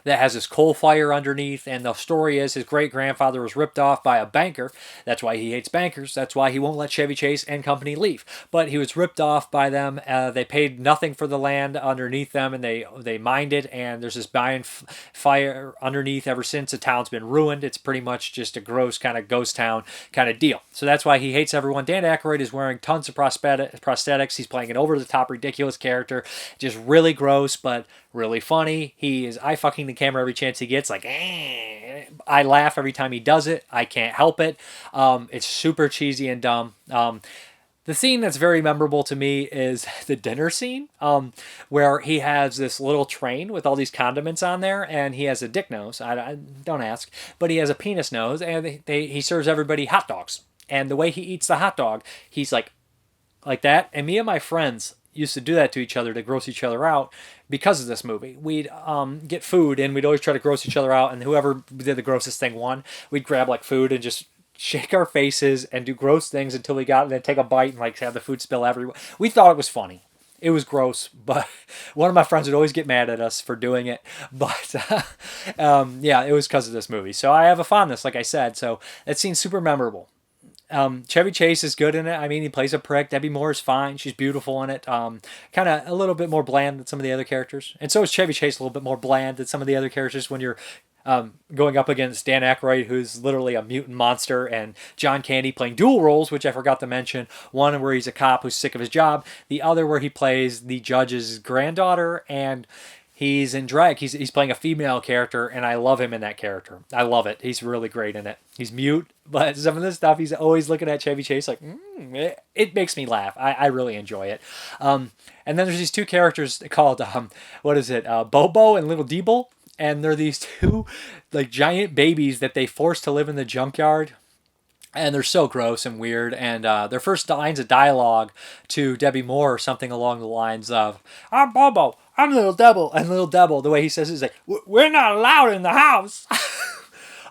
that has this coal fire underneath, and the story is his great-grandfather was ripped off by a banker. That's why he hates bankers. That's why he won't let Chevy Chase and company leave. But he was ripped off by them. They paid nothing for the land underneath them, and they mined it, and there's this fire underneath ever since. The town's been ruined. It's pretty much just a gross kind of ghost town kind of deal. So that's why he hates everyone. Dan Aykroyd is wearing tons of prosthetics. He's playing an over-the-top, ridiculous character. Just really gross, but really funny. He is eye-fucking the camera every chance he gets. I laugh every time he does it. I can't help it. It's super cheesy and dumb. The scene that's very memorable to me is the dinner scene, where he has this little train with all these condiments on there, and he has a dick nose. I don't ask, but he has a penis nose, and he serves everybody hot dogs. And the way he eats the hot dog, he's like that. And me and my friends used to do that to each other to gross each other out because of this movie. We'd get food, and we'd always try to gross each other out, and whoever did the grossest thing won. We'd grab food and just shake our faces and do gross things until we got, and then take a bite and have the food spill everywhere. We thought it was funny. It was gross, but one of my friends would always get mad at us for doing it. But yeah, it was because of this movie. So I have a fondness, like I said. So that scene's super memorable. Chevy Chase is good in it. I mean, he plays a prick. Debbie Moore is fine. She's beautiful in it. Kind of a little bit more bland than some of the other characters. And so is Chevy Chase a little bit more bland than some of the other characters when you're going up against Dan Aykroyd, who's literally a mutant monster, and John Candy playing dual roles, which I forgot to mention. One where he's a cop who's sick of his job. The other where he plays the judge's granddaughter, and he's in drag. He's playing a female character, and I love him in that character. I love it. He's really great in it. He's mute, but some of the stuff, he's always looking at Chevy Chase it makes me laugh. I really enjoy it. And then there's these two characters called, Bobo and Little Deeble. And they're these two giant babies that they force to live in the junkyard. And they're so gross and weird. And their first lines of dialogue to Debbie Moore or something along the lines of, I'm Bobo, I'm Little Devil. And Little Devil, the way he says it is we're not allowed in the house.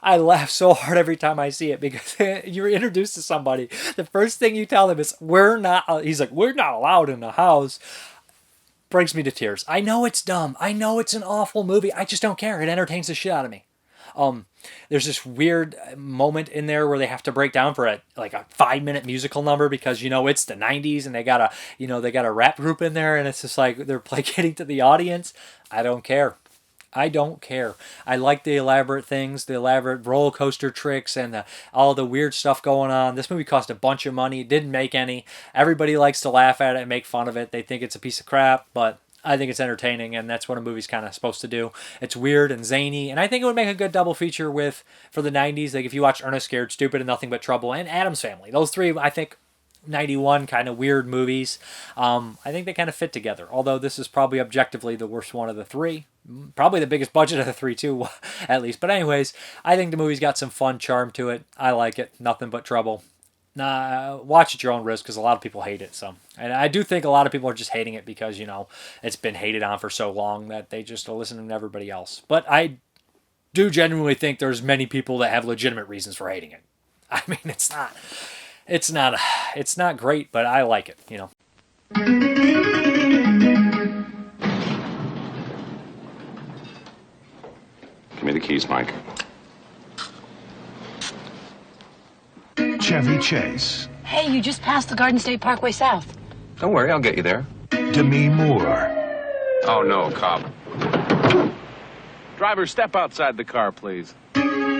I laugh so hard every time I see it because you're introduced to somebody. The first thing you tell them is, he's like, we're not allowed in the house. Brings me to tears. I know it's dumb. I know it's an awful movie. I just don't care. It entertains the shit out of me. There's this weird moment in there where they have to break down for a 5-minute musical number because it's the 90s and they got a rap group in there, and it's just they're placating to the audience. I don't care. I don't care. I like the elaborate things, the elaborate roller coaster tricks, and all the weird stuff going on. This movie cost a bunch of money. It didn't make any. Everybody likes to laugh at it and make fun of it. They think it's a piece of crap, but I think it's entertaining, and that's what a movie's kind of supposed to do. It's weird and zany, and I think it would make a good double feature for the 90s. Like if you watch Ernest Scared Stupid and Nothing But Trouble and Addams Family. Those three, I think, 91 kind of weird movies. I think they kind of fit together, although this is probably objectively the worst one of the three. Probably the biggest budget of the three too, at least. But anyways, I think the movie's got some fun charm to it. I like it. Nothing But Trouble. Watch at your own risk, because a lot of people hate it. And I do think a lot of people are just hating it because, it's been hated on for so long that they just are listening to everybody else. But I do genuinely think there's many people that have legitimate reasons for hating it. I mean, it's not great, but I like it, Give me the keys, Mike. Chevy Chase. Hey, you just passed the Garden State Parkway South. Don't worry, I'll get you there. Demi Moore. Oh, no, cop. Driver, step outside the car, please.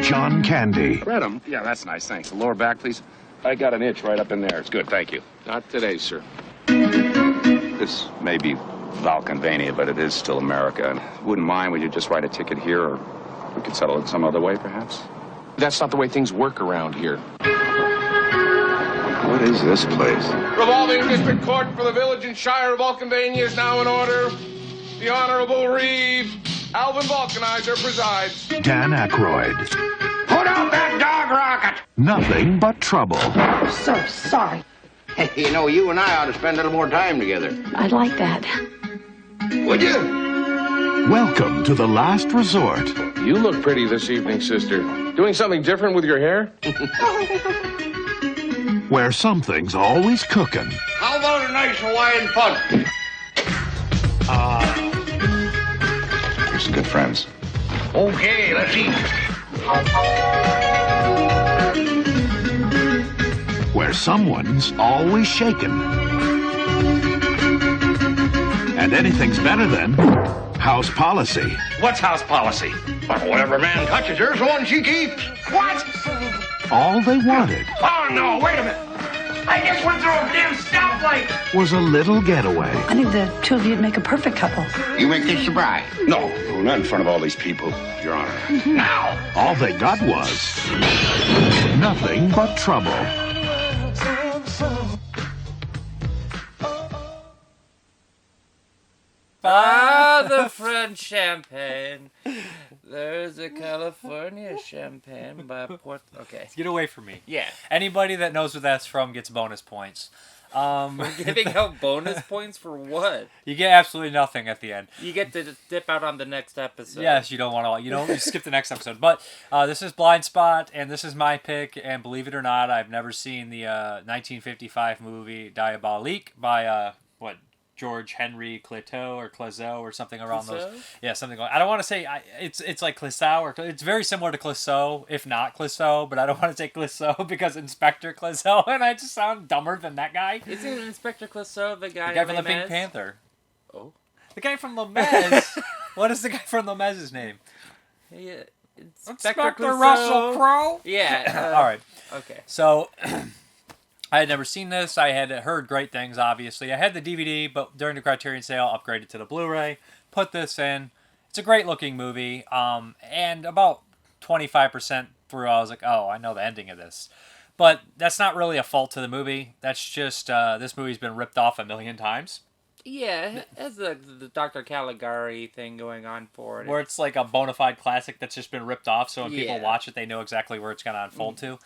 John Candy. Redham? Yeah, that's nice, thanks. The lower back, please. I got an itch right up in there. It's good, thank you. Not today, sir. This may be Valkenvania, but it is still America. And wouldn't mind, would you just write a ticket here, or we could settle it some other way, perhaps? That's not the way things work around here. What is this place? Revolving District Court for the Village and Shire of Valkenvania is now in order. The Honorable Reeve Alvin Vulcanizer presides. Dan Aykroyd. Put out that dog rocket! Nothing But Trouble. I'm so sorry. Hey, you and I ought to spend a little more time together. I'd like that. Would you? Welcome to The Last Resort. You look pretty this evening, sister. Doing something different with your hair? Where something's always cooking. How about a nice Hawaiian punch? You're some good friends. Okay, let's eat. Where someone's always shaken. And anything's better than house policy. What's house policy? Whatever man touches her's the one she keeps. What? All they wanted Oh, no, wait a minute. I just went through a damn stoplight. was a little getaway. I think the two of you'd make a perfect couple. You make this the bride? No, not in front of all these people, Your Honor. Now! All they got was nothing but trouble. The French champagne. There's a California champagne by Port. Okay. Get away from me. Yeah. Anybody that knows what that's from gets bonus points. We're giving out bonus points for what? You get absolutely nothing at the end. You get to dip out on the next episode. Yes, you don't want to. You skip the next episode. But this is Blindspot, and this is my pick. And believe it or not, I've never seen the 1955 movie Diabolique by George Henry Cléteau or something around those. Yeah, something like. I don't want to say it's like Cléteau or it's very similar to Cléteau, if not Cléteau, but I don't want to say Cléteau because Inspector Cléteau, and I just sound dumber than that guy. Isn't Inspector Cléteau the guy from the Pink Panther? Oh, the guy from Les Mis. What is the guy from Les Mis' name? Yeah, Inspector Russell Crowe. Yeah. All right. Okay. So. I had never seen this. I had heard great things, obviously. I had the DVD, but during the Criterion sale, upgraded to the Blu-ray. Put this in. It's a great-looking movie. And about 25% through, I was like, oh, I know the ending of this. But that's not really a fault to the movie. That's just, this movie's been ripped off a million times. Yeah, it has the Dr. Caligari thing going on for it. Where it's like a bona fide classic that's just been ripped off, so when people watch it, they know exactly where it's going to unfold to.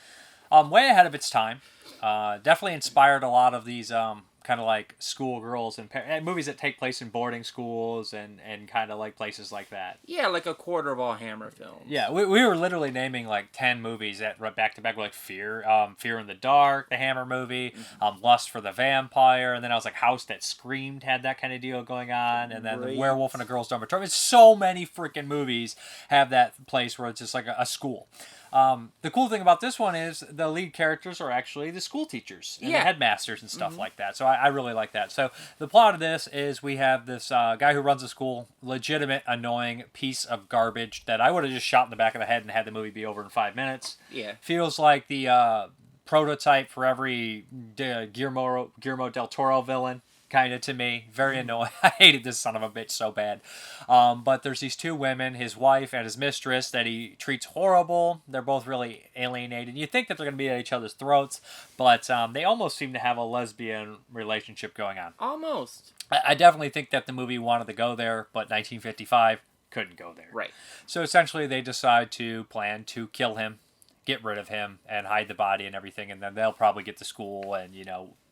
Way ahead of its time. Definitely inspired a lot of these kind of like schoolgirls and movies that take place in boarding schools and kind of like places like that. Yeah, like a quarter of all Hammer films. Yeah, we were literally naming like 10 movies that back to back were like Fear in the Dark, the Hammer movie, Lust for the Vampire, and then I was like House That Screamed had that kind of deal going on, and then The Werewolf in a Girl's Dormitory. So many freaking movies have that place where it's just like a school. The cool thing about this one is the lead characters are actually the school teachers and the headmasters and stuff like that. So I really like that. So the plot of this is we have this guy who runs a school, legitimate, annoying piece of garbage that I would have just shot in the back of the head and had the movie be over in 5 minutes. Yeah. Feels like the prototype for every Guillermo del Toro villain. Kind of to me. Very annoying. I hated this son of a bitch so bad. But there's these two women, his wife and his mistress, that he treats horrible. They're both really alienated. You think that they're going to be at each other's throats, but they almost seem to have a lesbian relationship going on. Almost. I definitely think that the movie wanted to go there, but 1955 couldn't go there. Right. So essentially they decide to plan to kill him, get rid of him, and hide the body and everything, and then they'll probably get to school and,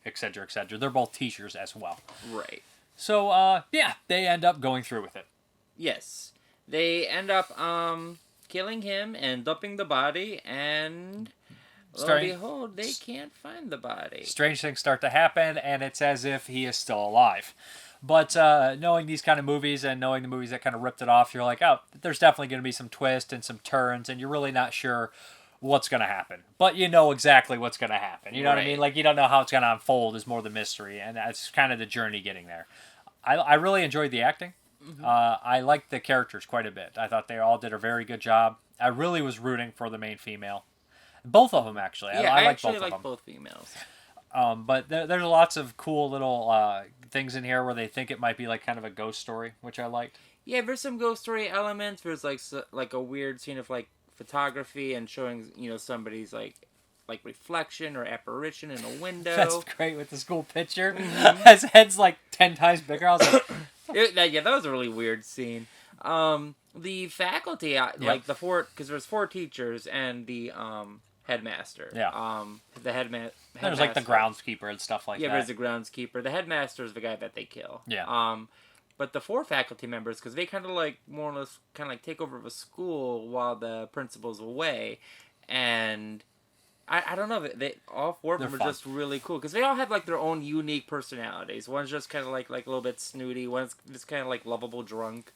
etc., etc. They're both teachers as well. Right. So, they end up going through with it. Yes. They end up killing him and dumping the body, and lo and behold, they can't find the body. Strange things start to happen, and it's as if he is still alive. But knowing these kind of movies and knowing the movies that kind of ripped it off, you're like, oh, there's definitely going to be some twists and some turns, and you're really not sure what's going to happen. But you know exactly what's going to happen. You know what I mean? Like, you don't know how it's going to unfold is more the mystery, and that's kind of the journey getting there. I really enjoyed the acting. Mm-hmm. I liked the characters quite a bit. I thought they all did a very good job. I really was rooting for the main female. Both of them, actually. Yeah, I actually both of them. both females. But there's lots of cool little things in here where they think it might be like kind of a ghost story, which I liked. Yeah, there's some ghost story elements. There's like a weird scene of like photography and showing somebody's like reflection or apparition in a window. That's great with the school picture. Mm-hmm. His head's like 10 times bigger. I was like, that was a really weird scene. The faculty, like the four, because there's 4 teachers and the headmaster. Yeah. The headmaster. There's like the groundskeeper and stuff like that. Yeah, there's the groundskeeper. The headmaster is the guy that they kill. Yeah. But the 4 faculty members, because they kind of like more or less kind of like take over the school while the principal's away, and I don't know, they all 4 of them are just really cool because they all have like their own unique personalities. One's just kind of like a little bit snooty. One's just kind of like lovable drunk,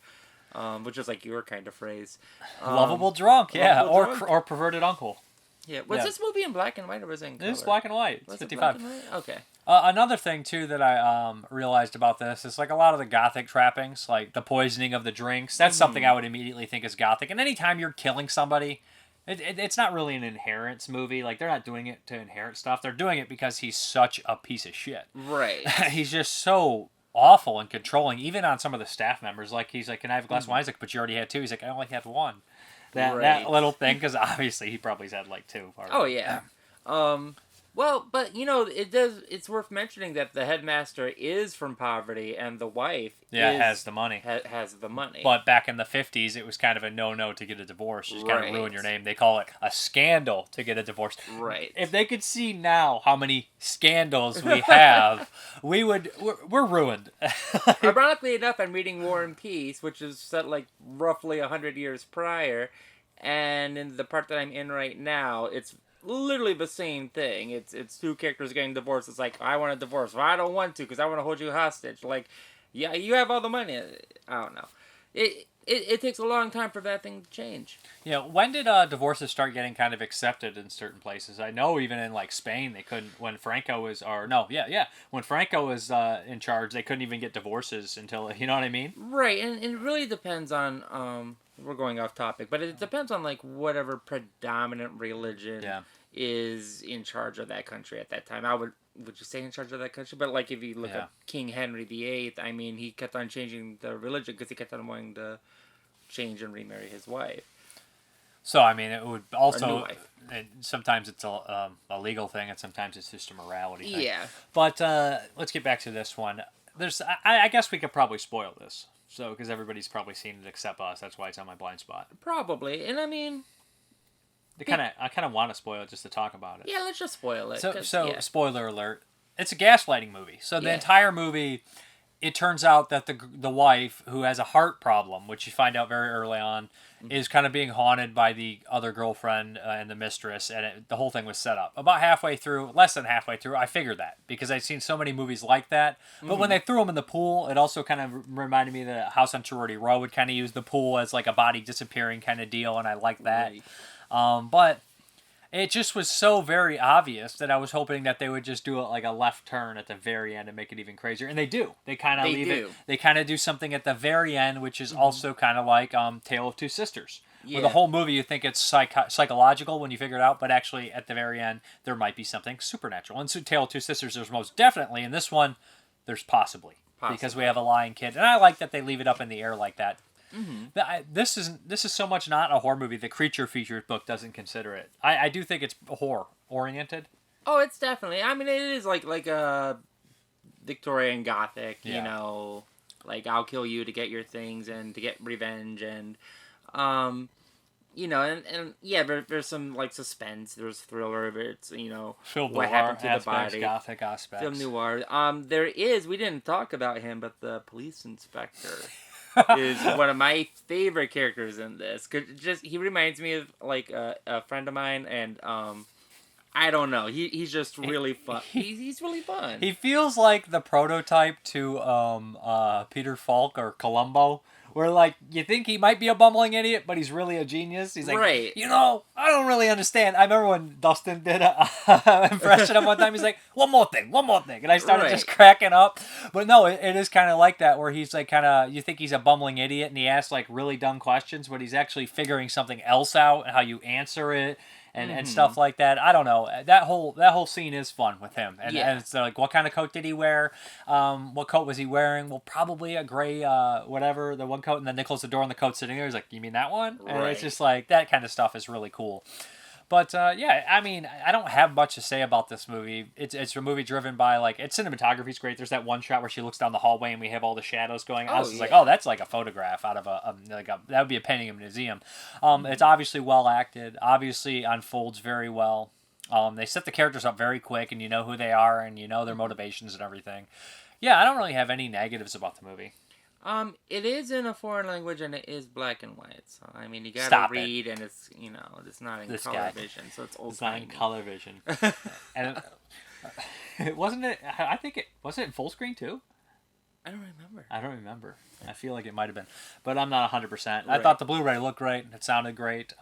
which is like your kind of phrase. Lovable drunk, yeah, lovable drunk. Or perverted uncle. Yeah, was this movie in black and white or was it in color? It's black and white. It's 55. Black and white? Okay. Another thing, too, that I realized about this is, like, a lot of the gothic trappings, like the poisoning of the drinks, that's something I would immediately think is gothic. And anytime you're killing somebody, it's not really an inherence movie. Like, they're not doing it to inherit stuff. They're doing it because he's such a piece of shit. Right. He's just so awful and controlling, even on some of the staff members. Like, he's like, can I have a glass of wine? He's like, but you already had 2. He's like, I only had 1. That little thing, because obviously he probably had like 2. Oh, yeah. Well, but, it's worth mentioning that the headmaster is from poverty, and the wife has the money. Has the money. But back in the 50s, it was kind of a no-no to get a divorce. You kind of ruin your name. They call it a scandal to get a divorce. Right. If they could see now how many scandals we have, we're ruined. Ironically enough, I'm reading War and Peace, which is set like roughly 100 years prior, and in the part that I'm in right now, it's literally the same thing. It's 2 characters getting divorced. It's like, I want a divorce. Well, I don't want to because I want to hold you hostage. Like, yeah, you have all the money. I don't know. It takes a long time for that thing to change. Yeah, when did divorces start getting kind of accepted in certain places? I know even in like Spain they couldn't, when Franco was, when Franco was in charge, they couldn't even get divorces until, you know what I mean? Right, and it really depends on, we're going off topic, but it depends on like whatever predominant religion is in charge of that country at that time. Would you say in charge of that country? But like if you look at King Henry VIII, I mean, he kept on changing the religion because he kept on wanting to change and remarry his wife. So, I mean, it would also, sometimes it's a legal thing and sometimes it's just a morality thing. Yeah. But let's get back to this one. I guess we could probably spoil this. So, because everybody's probably seen it except us. That's why it's on my blind spot. Probably. And I mean, I kind of want to spoil it just to talk about it. Yeah, let's just spoil it. So spoiler alert. It's a gaslighting movie. So the entire movie, it turns out that the wife, who has a heart problem, which you find out very early on, is kind of being haunted by the other girlfriend and the mistress, and the whole thing was set up. About less than halfway through, I figured that, because I'd seen so many movies like that. But when they threw him in the pool, it also kind of reminded me that House on Charity Row would kind of use the pool as like a body disappearing kind of deal, and I like that. Right. But it just was so very obvious that I was hoping that they would just do it like a left turn at the very end and make it even crazier. And they do. They kind of leave it. They kind of do something at the very end, which is also kind of like Tale of Two Sisters. Yeah. Where the whole movie you think it's psychological when you figure it out, but actually at the very end there might be something supernatural. And so Tale of Two Sisters there's most definitely. In this one, there's possibly. Because we have a lying kid. And I like that they leave it up in the air like that. This is so much not a horror movie. The Creature Features book doesn't consider it. I do think it's horror oriented. Oh, it's definitely. I mean, it is like a Victorian Gothic. You know, like I'll kill you to get your things and to get revenge and, you know, and yeah, there's some like suspense. There's thriller. It's Film what noir happened to aspects, the body. Gothic aspects. Film noir. There is. We didn't talk about him, but the police inspector. is one of my favorite characters in this. He reminds me of like a friend of mine, and I don't know. He's just really fun. He's really fun. He feels like the prototype to Peter Falk or Columbo, where like you think he might be a bumbling idiot, but he's really a genius. He's like, I don't really understand. I remember when Dustin did a impression of one time. He's like, one more thing, and I started just cracking up. But no, it is kind of like that, where he's like kind of you think he's a bumbling idiot, and he asks like really dumb questions, but he's actually figuring something else out and how you answer it. And stuff like that. I don't know. That whole scene is fun with him. And it's like, what kind of coat did he wear? What coat was he wearing? Well, probably a gray, whatever, the one coat. And then they close the door and the coat's sitting there. He's like, you mean that one? And it's just like, that kind of stuff is really cool. But, yeah, I mean, I don't have much to say about this movie. It's a movie driven by, like, its cinematography's great. There's that one shot where she looks down the hallway and we have all the shadows going. I was like, oh, that's like a photograph out of that would be a painting in a museum. It's obviously well acted, obviously unfolds very well. They set the characters up very quick and you know who they are and you know their motivations and everything. Yeah, I don't really have any negatives about the movie. It is in a foreign language and it is black and white. So I mean, you gotta read, and it's it's not in color vision, so it's old. It's not in color vision. And it wasn't it. I think it wasn't in full screen too. I don't remember. I feel like it might have been, but I'm not 100%. I thought the Blu-ray looked great. It sounded great.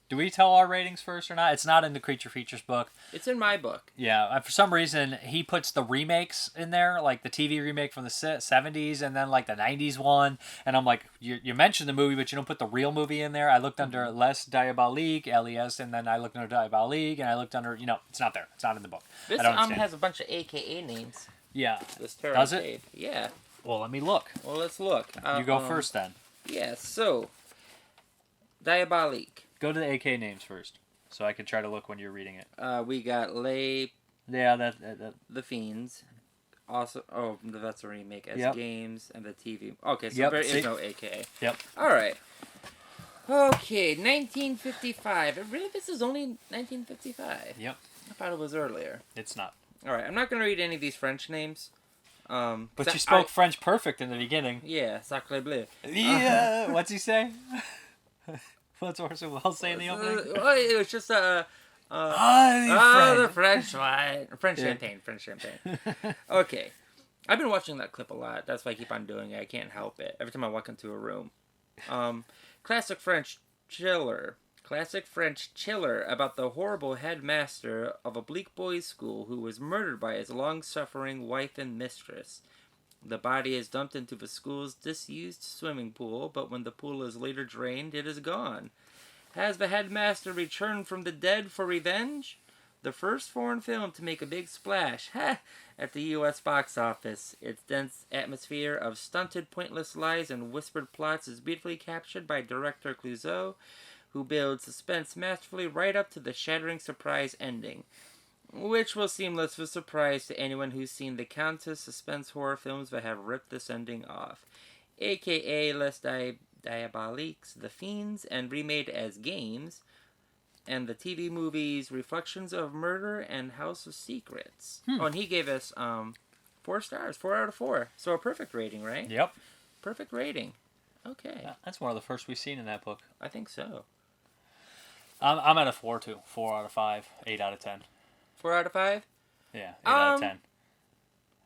Do we tell our ratings first or not? It's not in the Creature Features book. It's in my book. Yeah, for some reason, he puts the remakes in there, like the TV remake from the 70s and then like the 90s one. And I'm like, you mentioned the movie, but you don't put the real movie in there. I looked under Les Diabolique, LES, and then I looked under Diabolique, and I looked under, it's not there. It's not in the book. This has a bunch of AKA names. Yeah. Does it? Yeah. Well, let me look. Well, let's look. You go first then. Yeah, so, Diabolique. Go to the AK names first, so I can try to look when you're reading it. We got Lay. Yeah, that. The Fiends. Also, that's a remake as games and the TV. Okay, so there is no AKA. Yep. All right. Okay, 1955. Really, this is only 1955. Yep. I thought it was earlier. It's not. All right, I'm not going to read any of these French names. But you spoke French perfect in the beginning. Yeah, sacre bleu. Yeah, what's he say? What's Orson Welles say in the opening? It was just the French wine. French champagne. Okay. I've been watching that clip a lot. That's why I keep on doing it. I can't help it. Every time I walk into a room. Classic French chiller about the horrible headmaster of a bleak boys' school who was murdered by his long-suffering wife and mistress. The body is dumped into the school's disused swimming pool, but when the pool is later drained, it is gone. Has the headmaster returned from the dead for revenge? The first foreign film to make a big splash at the U.S. box office. Its dense atmosphere of stunted, pointless lies and whispered plots is beautifully captured by director Clouseau, who builds suspense masterfully right up to the shattering surprise ending, which will seem less of a surprise to anyone who's seen the countless suspense horror films that have ripped this ending off, aka Les Diaboliques, The Fiends, and remade as games, and the TV movies Reflections of Murder and House of Secrets. Oh, and he gave us 4 stars, 4 out of 4. So a perfect rating, right? Yep. Perfect rating. Okay. That's one of the first we've seen in that book. I think so. I'm at a 4 too. 4 out of 5, 8 out of 10. 4 out of 5? Yeah, 8 out of 10.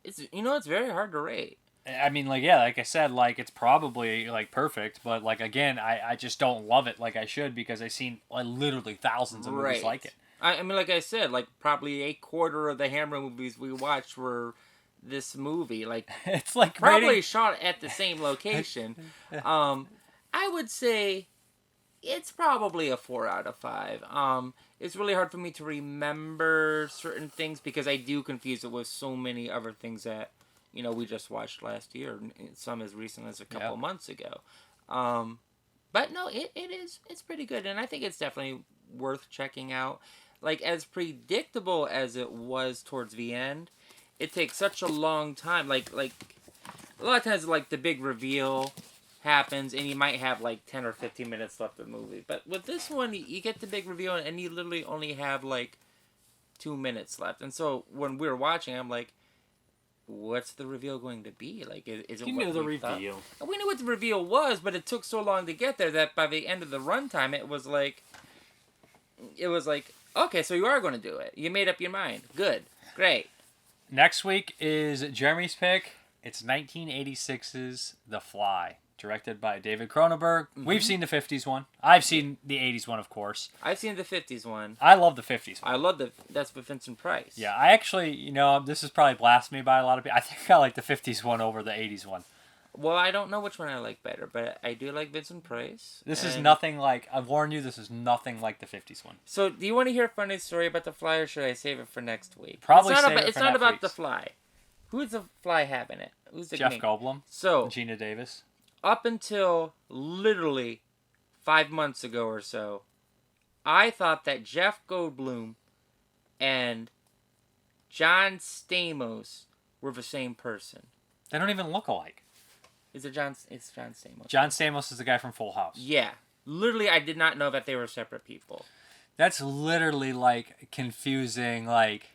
It's very hard to rate. I mean, like, yeah, like I said, like, it's probably, like, perfect, but, like, again, I just don't love it like I should because I've seen, like, literally thousands of movies like it. I mean, like I said, like, probably a quarter of the Hammer movies we watched were this movie. Like, it's like probably shot at the same location. I would say it's probably a 4 out of 5. It's really hard for me to remember certain things because I do confuse it with so many other things that, you know, we just watched last year, some as recent as a couple months ago. But no, it's pretty good, and I think it's definitely worth checking out. Like, as predictable as it was towards the end, it takes such a long time. Like a lot of times, like, the big reveal happens, and you might have, like, 10 or 15 minutes left of the movie. But with this one, you get the big reveal, and you literally only have, like, 2 minutes left. And so, when we were watching, I'm like, what's the reveal going to be? Like, is it you what knew the we thought? reveal. We knew what the reveal was, but it took so long to get there that by the end of the runtime, it was like, okay, so you are going to do it. You made up your mind. Good. Great. Next week is Jeremy's pick. It's 1986's The Fly, directed by David Cronenberg. Mm-hmm. We've seen the 50s one. I've seen the 80s one, of course. I've seen the 50s one. I love the 50s one. I love that's with Vincent Price. Yeah, I actually, you know, this is probably blasphemy by a lot of people. I think I like the 50s one over the 80s one. Well, I don't know which one I like better, but I do like Vincent Price. This is nothing like, I've warned you, this is nothing like the 50s one. So, do you want to hear a funny story about The Fly, or should I save it for next week? Probably It's not about The Fly. Who's The Fly have in it? Who's the Jeff Goldblum. So, Gina Davis. Up until literally 5 months ago or so, I thought that Jeff Goldblum and John Stamos were the same person. They don't even look alike. It's John Stamos. John Stamos is the guy from Full House. Yeah. Literally, I did not know that they were separate people. That's literally, like, confusing, like,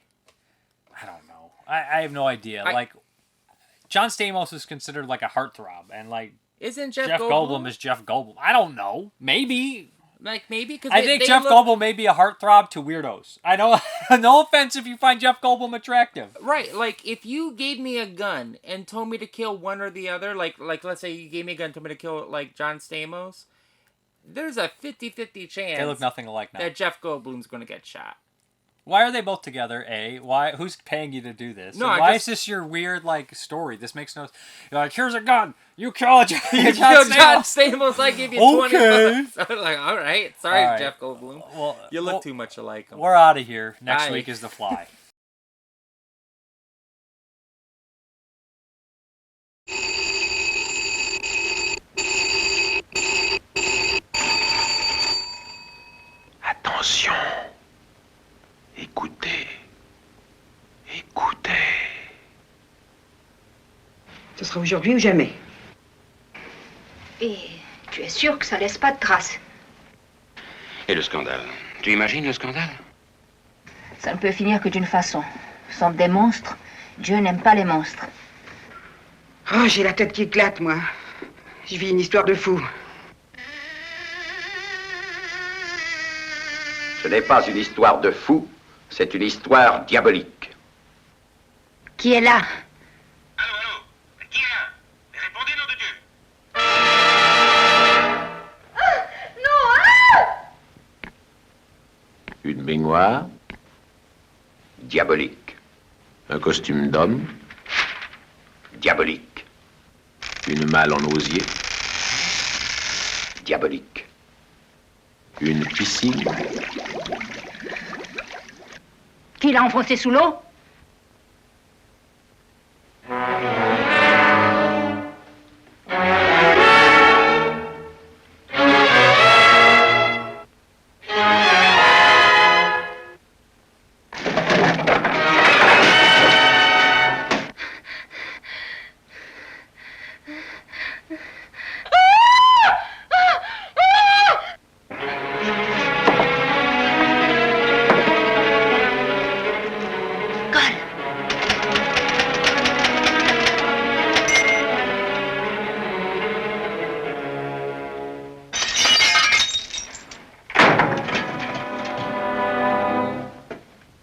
I don't know. I have no idea. Like, John Stamos is considered, like, a heartthrob, and, like, isn't Jeff Goldblum is Jeff Goldblum. I don't know. Maybe. Like, maybe? Cause I think Jeff Goldblum may be a heartthrob to weirdos. I know, no offense if you find Jeff Goldblum attractive. Right, like, if you gave me a gun and told me to kill one or the other, like let's say you gave me a gun and told me to kill, like, John Stamos, there's a 50-50 chance they look nothing alike now. that Jeff Goldblum's going to get shot. Why are they both together, A? Why? Who's paying you to do this? No, why is this your weird, like, story? This makes no... You're like, here's a gun. You kill John Stamos, I give you 20 bucks. I'm like, all right. Sorry, all right. Jeff Goldblum. Well, you look too much alike. We're out of here. Next Bye. week is The Fly. Attention. Écoutez. Écoutez. Ce sera aujourd'hui ou jamais. Et tu es sûr que ça laisse pas de traces? Et le scandale? Tu imagines le scandale? Ça ne peut finir que d'une façon. Ce sont des monstres. Dieu n'aime pas les monstres. Oh, j'ai la tête qui éclate, moi. Je vis une histoire de fou. Ce n'est pas une histoire de fou, c'est une histoire diabolique. Qui est là? Qui est là? Répondez, nom de Dieu. Une baignoire. Diabolique. Un costume d'homme. Diabolique. Une malle en osier. Diabolique. Une piscine. Qui l'a enfoncé sous l'eau?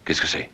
Qu'est-ce que c'est?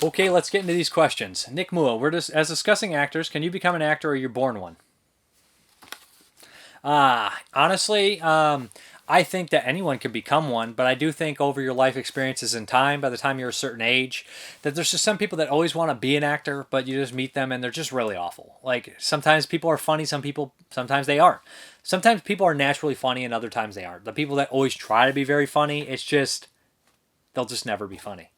Okay, let's get into these questions. Nick Mua, as discussing actors, can you become an actor or you're born one? Honestly, I think that anyone can become one, but I do think over your life experiences and time, by the time you're a certain age, that there's just some people that always want to be an actor, but you just meet them and they're just really awful. Like, sometimes people are funny, sometimes they aren't. Sometimes people are naturally funny and other times they aren't. The people that always try to be very funny, it's just, they'll just never be funny.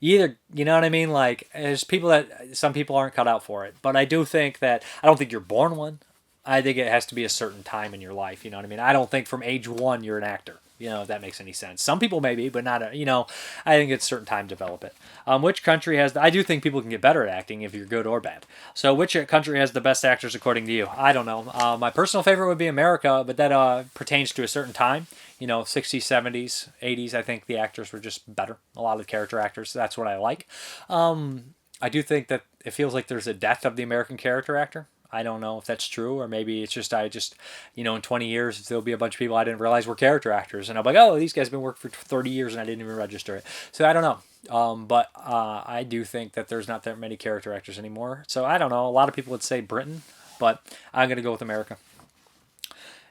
You know what I mean? Like, there's people that, some people aren't cut out for it, but I do think that, I don't think you're born one. I think it has to be a certain time in your life, you know what I mean? I don't think from age 1 you're an actor, you know, if that makes any sense. Some people maybe, but not, I think it's a certain time to develop it. Which country has, I do think people can get better at acting if you're good or bad. So which country has the best actors according to you? I don't know. My personal favorite would be America, but that pertains to a certain time. 60s, 70s, 80s, I think the actors were just better. A lot of character actors, that's what I like. I do think that it feels like there's a death of the American character actor. I don't know if that's true, or maybe it's just, in 20 years, there'll be a bunch of people I didn't realize were character actors. And I'm like, oh, these guys have been working for 30 years and I didn't even register it. So I don't know. But I do think that there's not that many character actors anymore. So I don't know. A lot of people would say Britain, but I'm going to go with America.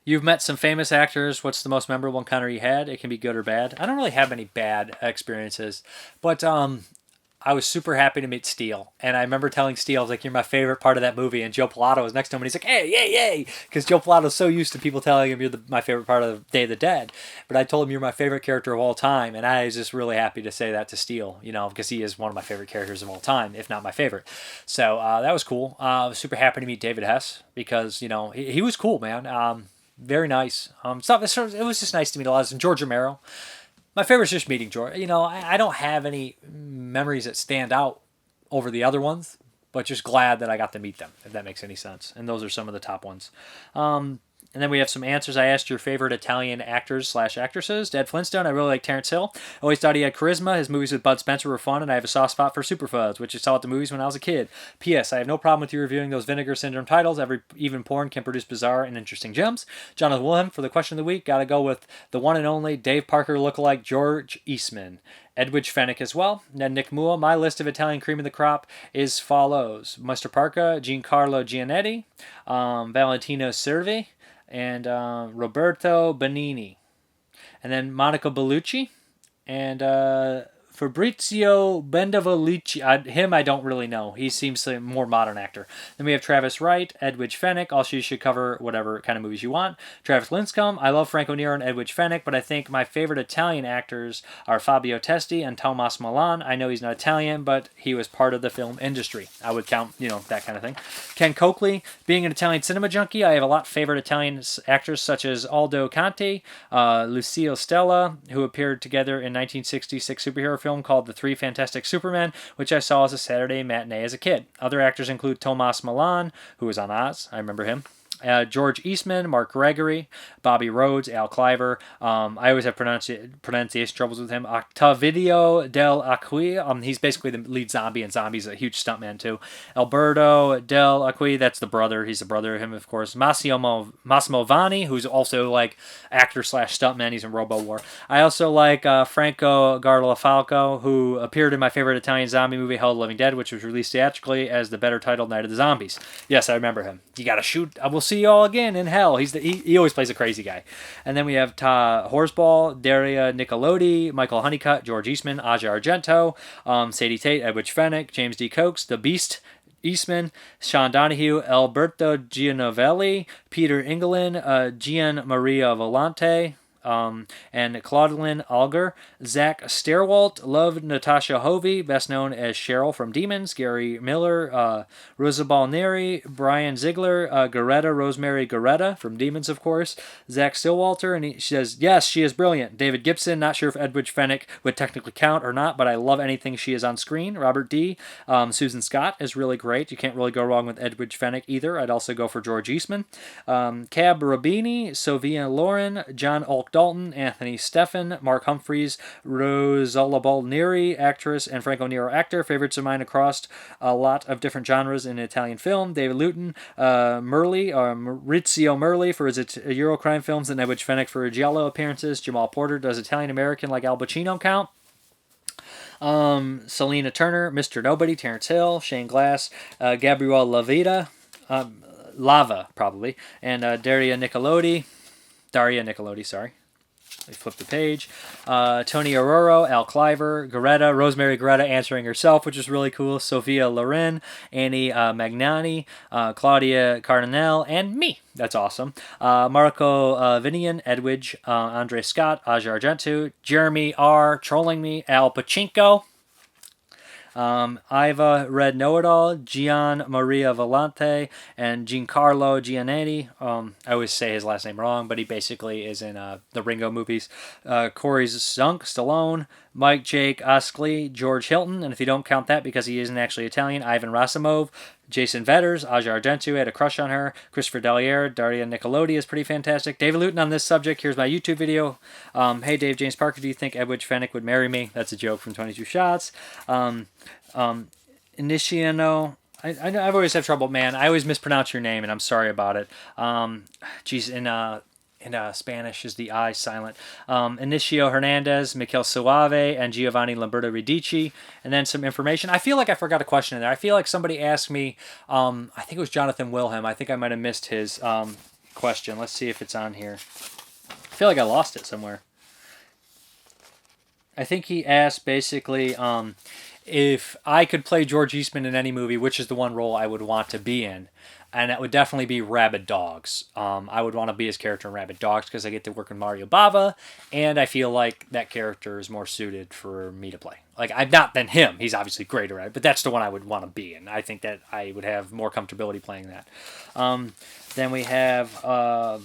You've met some famous actors. What's the most memorable encounter you had? It can be good or bad. I don't really have any bad experiences, but I was super happy to meet Steele. And I remember telling Steele, I was like, you're my favorite part of that movie. And Joe Pilato was next to him and he's like, hey, yay, yay. Because Joe Pilato's so used to people telling him you're my favorite part of Day of the Dead. But I told him you're my favorite character of all time. And I was just really happy to say that to Steele, because he is one of my favorite characters of all time, if not my favorite. So that was cool. I was super happy to meet David Hess because, he was cool, man. Very nice. It was just nice to meet a lot of, and George Romero. My favorite is just meeting George. I don't have any memories that stand out over the other ones, but just glad that I got to meet them, if that makes any sense. And those are some of the top ones. And then we have some answers. I asked your favorite Italian actors/actresses. Dad Flintstone, I really like Terrence Hill. Always thought he had charisma. His movies with Bud Spencer were fun, and I have a soft spot for Superfuzz, which I saw at the movies when I was a kid. P.S. I have no problem with you reviewing those Vinegar Syndrome titles. Even porn can produce bizarre and interesting gems. Jonathan Wilhelm, for the question of the week, gotta go with the one and only Dave Parker lookalike George Eastman. Edwidge Fennick as well. Then Nick Mua, my list of Italian cream of the crop is follows. Mrparka, Giancarlo Giannetti, Valentino Cervi, and Roberto Benigni. And then Monica Bellucci, and Fabrizio Bendavolucci. Him I don't really know. He seems like a more modern actor. Then we have Travis Wright, Edwidge Fennick. Also, you should cover whatever kind of movies you want. Travis Linscomb. I love Franco Nero and Edwidge Fennick, but I think my favorite Italian actors are Fabio Testi and Tomas Milan. I know he's not Italian, but he was part of the film industry. I would count, that kind of thing. Ken Coakley. Being an Italian cinema junkie, I have a lot of favorite Italian actors such as Aldo Conti, Lucio Stella, who appeared together in 1966 superhero film called The Three Fantastic Supermen, which I saw as a Saturday matinee as a kid. Other actors include Tomas Milan, who was on Oz. I remember him. George Eastman, Mark Gregory, Bobby Rhodes, Al Cliver. I always have pronunciation troubles with him. Octavio Del Acqui. He's basically the lead zombie, and Zombie's a huge stuntman too. Alberto Del Acqui, that's the brother. He's the brother of him, of course. Massimo Vanni, who's also like actor/stuntman. He's in Robo War. I also like Franco Garlafalco, who appeared in my favorite Italian zombie movie, Hell of the Living Dead, which was released theatrically as the better titled Night of the Zombies. Yes, I remember him. You gotta shoot. We'll see you all again in hell. He always plays a crazy guy. And then we have Horsball, Daria Nicolodi, Michael Honeycutt, George Eastman, Aja Argento, Sadie Tate, Edwidge Fennick, James D. Cokes, The Beast, Eastman, Sean Donahue, Alberto Gianovelli, Peter Engelin, Gian Maria Volante, and Claudelyn Alger, Zach Sterwalt, love Natasha Hovey, best known as Cheryl from Demons, Gary Miller, Rosabal Neri, Brian Ziegler, Garetta, Rosemary Garetta from Demons, of course, Zach Stillwalter, and she says, yes, she is brilliant. David Gibson, not sure if Edwidge Fennick would technically count or not, but I love anything she is on screen. Robert D. Susan Scott is really great. You can't really go wrong with Edwidge Fennick either. I'd also go for George Eastman. Cab Rabini, Sylvia Lauren, John Olk Dalton, Anthony Steffen, Mark Humphreys, Rosalba Neri, actress and Franco Nero actor. Favorites of mine across a lot of different genres in Italian film. David Luton, Maurizio Merli for his Eurocrime films, and Edwidge Fennick for Giallo appearances. Jamal Porter, does Italian American like Al Pacino count? Selena Turner, Mr. Nobody, Terrence Hill, Shane Glass, Gabrielle Lava, probably, and Daria Nicolodi, sorry. We flip the page. Tony Aroro, Al Cliver, Rosemary Garetta answering herself, which is really cool. Sophia Loren, Annie Magnani, Claudia Cardinale, and me. That's awesome. Marco Vinian, Edwidge, Andre Scott, Aja Argentu, Jeremy R. Trolling Me, Al Pachinko. Iva Red Know-It-All, Gian Maria Volante, and Giancarlo Giannetti. I always say his last name wrong, but he basically is in the Ringo movies. Corey Zunk, Stallone, Mike Jake Askley, George Hilton, and if you don't count that because he isn't actually Italian, Ivan Rasimov, Jason Vetters, Aja Argentu, had a crush on her, Christopher Delier, Daria Nicolodi is pretty fantastic. David Luton on this subject, here's my YouTube video. Hey Dave, James Parker, do you think Edwidge Fennick would marry me? That's a joke from 22 Shots. Initiano, I've always had trouble, man. I always mispronounce your name, and I'm sorry about it. In Spanish is the I silent. Inicio Hernandez, Mikel Suave, and Giovanni Lamberto Ridici. And then some information. I feel like I forgot a question in there. I feel like somebody asked me, I think it was Jonathan Wilhelm. I think I might have missed his question. Let's see if it's on here. I feel like I lost it somewhere. I think he asked basically if I could play George Eastman in any movie, which is the one role I would want to be in. And that would definitely be Rabid Dogs. I would want to be his character in Rabid Dogs because I get to work with Mario Bava, and I feel like that character is more suited for me to play. Like, I'm not than him. He's obviously greater at it, but that's the one I would want to be in. I think that I would have more comfortability playing that. Then we have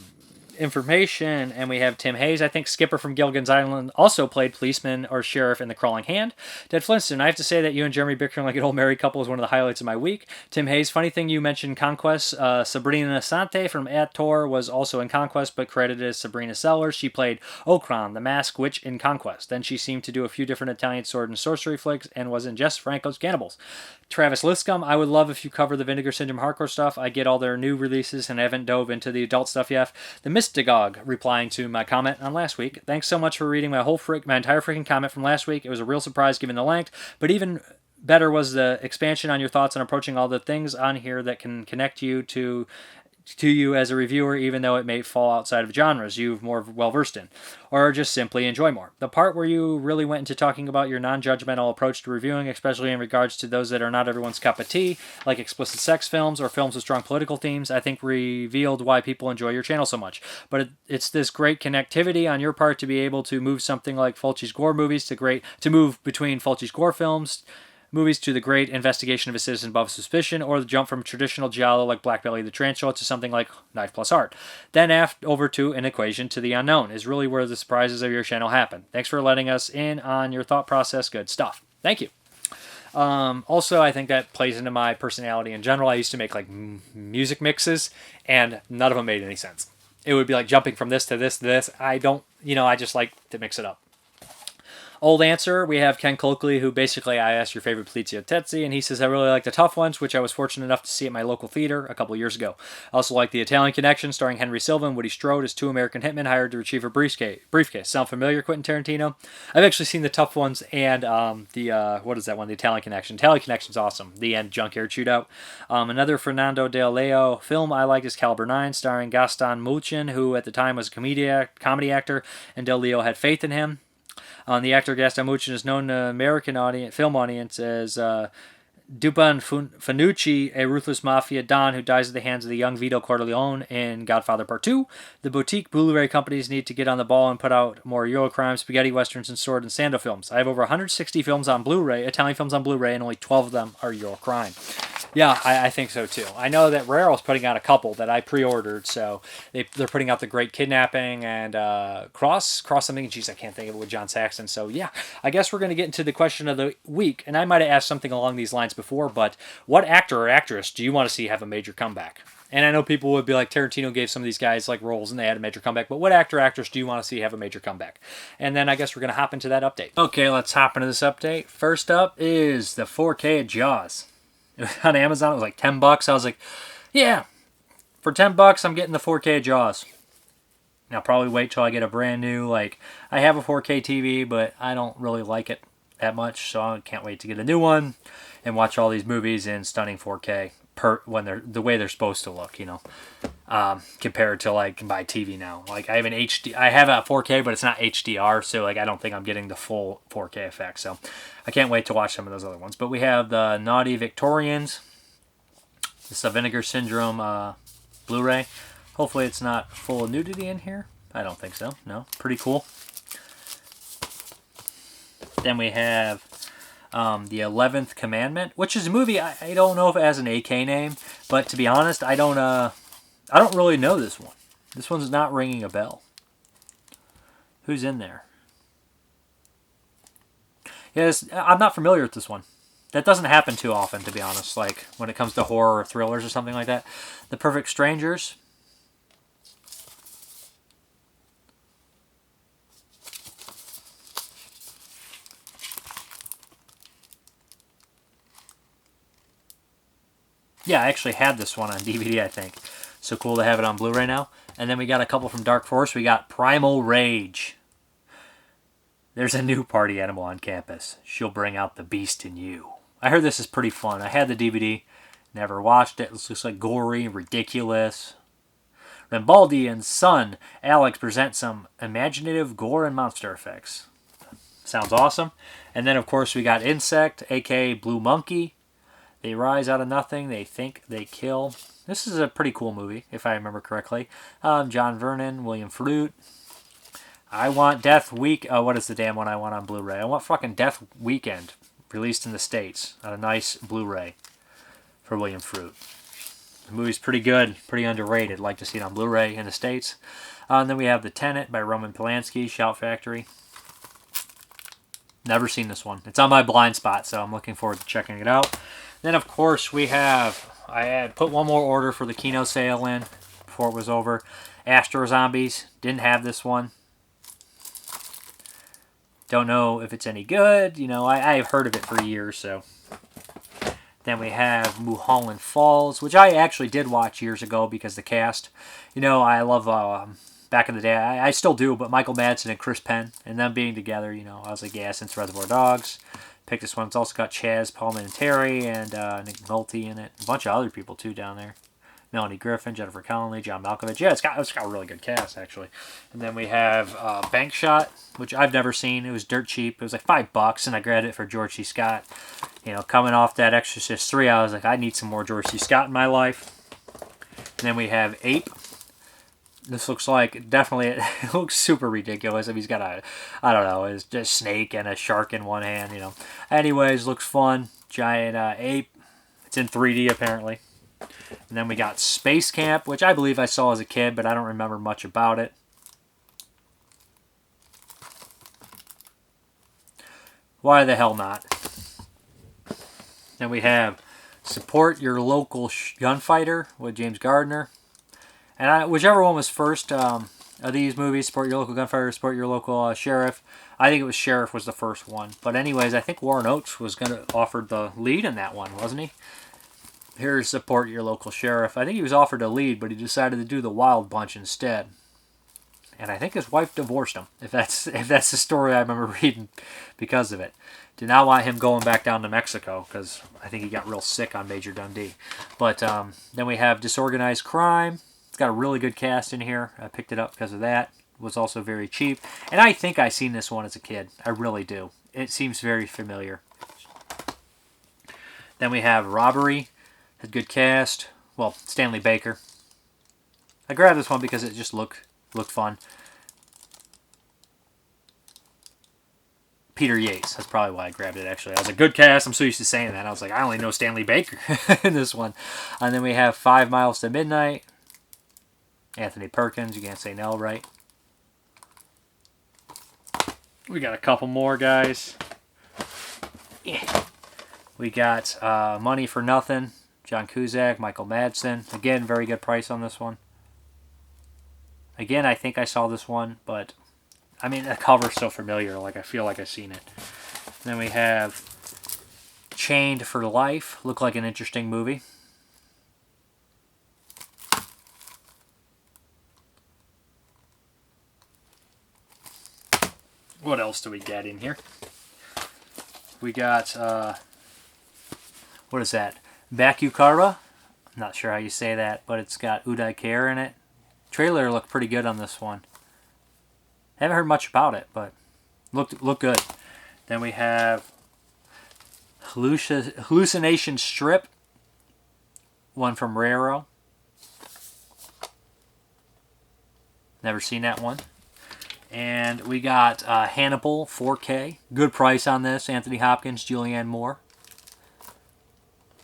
information, and we have Tim Hayes. I think Skipper from Gilligan's Island also played policeman or sheriff in The Crawling Hand. Dead Flintstone, I have to say that you and Jeremy bickering like an old married couple is one of the highlights of my week. Tim Hayes, funny thing you mentioned Conquest. Sabrina Sante from Ator was also in Conquest, but credited as Sabrina Sellers. She played Okran, the masked witch in Conquest. Then she seemed to do a few different Italian sword and sorcery flicks and was in Jess Franco's Cannibals. Travis Liscombe, I would love if you cover the Vinegar Syndrome hardcore stuff. I get all their new releases and haven't dove into the adult stuff yet. The Mystigog, replying to my comment on last week. Thanks so much for reading my entire freaking comment from last week. It was a real surprise given the length, but even better was the expansion on your thoughts on approaching all the things on here that can connect you to you as a reviewer, even though it may fall outside of genres you've more well-versed in, or just simply enjoy more. The part where you really went into talking about your non-judgmental approach to reviewing, especially in regards to those that are not everyone's cup of tea, like explicit sex films or films with strong political themes, I think revealed why people enjoy your channel so much. But it's this great connectivity on your part to be able to move something like Fulci's Gore movies to move between Fulci's Gore movies to the great investigation of a citizen above suspicion, or the jump from traditional giallo like Black Belly the Tarantula to something like Knife Plus Art. Then over to An Equation to the Unknown is really where the surprises of your channel happen. Thanks for letting us in on your thought process. Good stuff. Thank you. Also, I think that plays into my personality in general. I used to make like music mixes, and none of them made any sense. It would be like jumping from this to this to this. I just like to mix it up. Old answer, we have Ken Coakley, who basically I asked your favorite Polizio Tetsi, and he says, I really like the tough ones, which I was fortunate enough to see at my local theater a couple years ago. I also like The Italian Connection, starring Henry Silva and Woody Strode as two American hitmen hired to retrieve a briefcase. Sound familiar, Quentin Tarantino? I've actually seen the tough ones and what is that one? The Italian Connection. Italian Connection's awesome. The End Junkyard Shootout. Another Fernando Del Leo film I like is Caliber 9, starring Gaston Mulchin, who at the time was a comedy actor, and Del Leo had faith in him. The actor Gaston Mulchin is known to American film audience as Dupan Fanucci, a ruthless mafia don who dies at the hands of the young Vito Corleone in Godfather Part 2. The boutique Blu-ray companies need to get on the ball and put out more Eurocrime, spaghetti westerns, and sword and sandal films. I have over 160 films on Blu-ray, Italian films on Blu-ray, and only 12 of them are Eurocrime. Yeah, I think so too. I know that Rare's putting out a couple that I pre-ordered, so they're putting out The Great Kidnapping and Cross something. Jeez, I can't think of it with John Saxon. So yeah, I guess we're going to get into the question of the week, and I might have asked something along these lines before, but what actor or actress do you want to see have a major comeback? And I know people would be like, Tarantino gave some of these guys like roles and they had a major comeback, but what actor or actress do you want to see have a major comeback? And then I guess we're going to hop into that update. Okay, let's hop into this update. First up is the 4K of Jaws. On Amazon, it was like $10. I was like, yeah, for $10, I'm getting the 4K of Jaws. Now, I'll probably wait till I get a brand new, I have a 4K TV, but I don't really like it. that much, so I can't wait to get a new one and watch all these movies in stunning 4K when they're the way they're supposed to look, you know, compared to like my TV now. Like I have a 4K, but it's not HDR, so like I don't think I'm getting the full 4K effect. So I can't wait to watch some of those other ones. But we have the Naughty Victorians. This is a Vinegar Syndrome Blu-ray. Hopefully it's not full of nudity in here. I don't think so. No, pretty cool. Then we have the 11th Commandment, which is a movie I don't know if it has an AK name, but to be honest, I don't really know this one. This one's not ringing a bell. Who's in there? Yes, I'm not familiar with this one. That doesn't happen too often, to be honest, like when it comes to horror or thrillers or something like that. The Perfect Strangers. Yeah, I actually had this one on DVD, I think. So cool to have it on Blu-ray now. And then we got a couple from Dark Force. We got Primal Rage. There's a new party animal on campus. She'll bring out the beast in you. I heard this is pretty fun. I had the DVD. Never watched it. It looks like gory, ridiculous. Rambaldi and son, Alex, present some imaginative gore and monster effects. Sounds awesome. And then, of course, we got Insect, a.k.a. Blue Monkey. They rise out of nothing. They think they kill. This is a pretty cool movie, if I remember correctly. John Vernon, William Fruit. I want Death Week. Oh, what is the damn one I want on Blu-ray? I want fucking Death Weekend, released in the States on a nice Blu-ray for William Fruit. The movie's pretty good, pretty underrated. I'd like to see it on Blu-ray in the States. And then we have The Tenant by Roman Polanski, Shout Factory. Never seen this one. It's on my blind spot, so I'm looking forward to checking it out. Then, of course, we have... I had put one more order for the Kino sale in before it was over. Astro Zombies. Didn't have this one. Don't know if it's any good. You know, I've heard of it for years, so... Then we have Mulholland Falls, which I actually did watch years ago because the cast. You know, I love... back in the day, I still do, but Michael Madsen and Chris Penn, and them being together, you know, I was like, yeah, since Reservoir Dogs. Picked this one. It's also got Chaz Palminteri and Nick Nolte in it. A bunch of other people, too, down there. Melanie Griffin, Jennifer Connelly, John Malkovich. Yeah, it's got a really good cast, actually. And then we have Bankshot, which I've never seen. It was dirt cheap. It was like $5, and I grabbed it for George C. Scott. You know, coming off that Exorcist 3, I was like, I need some more George C. Scott in my life. And then we have A.P.E. This looks like, definitely, it looks super ridiculous. I mean, he's got a, I don't know, it's just snake and a shark in one hand, you know. Anyways, looks fun. Giant ape. It's in 3D, apparently. And then we got Spacecamp, which I believe I saw as a kid, but I don't remember much about it. Why the hell not? Then we have Support Your Local Gunfighter with James Gardner. And whichever one was first of these movies, Support Your Local Gunfighter, Support Your Local Sheriff. I think it was Sherriff was the first one. But anyways, I think Warren Oates was going to offer the lead in that one, wasn't he? Here's Support Your Local Sheriff. I think he was offered a lead, but he decided to do the Wild Bunch instead. And I think his wife divorced him, if that's the story I remember reading because of it. Did not want him going back down to Mexico, because I think he got real sick on Major Dundee. But then we have Disorganized Crime. Got a really good cast in here. I picked it up because of that. It was also very cheap. And I think I seen this one as a kid. I really do. It seems very familiar. Then we have Robbery. Had good cast. Well, Stanley Baker. I grabbed this one because it just looked fun. Peter Yates. That's probably why I grabbed it, actually. I was like, good cast. I'm so used to saying that. I was like, I only know Stanley Baker in this one. And then we have 5 Miles to Midnight. Anthony Perkins, you can't say no, right? We got a couple more, guys. Yeah. We got Money for Nothing, John Cusack, Michael Madsen. Again, very good price on this one. Again, I think I saw this one, but I mean, the cover's so familiar, like I feel like I've seen it. Then we have Chained for Life, looked like an interesting movie. What else do we get in here? We got, what is that? Bakukara? I'm not sure how you say that, but it's got Uday Kher in it. Trailer looked pretty good on this one. Haven't heard much about it, but looked good. Then we have Hallucination Strip. One from Raro. Never seen that one. And we got Hannibal 4K. Good price on this. Anthony Hopkins, Julianne Moore.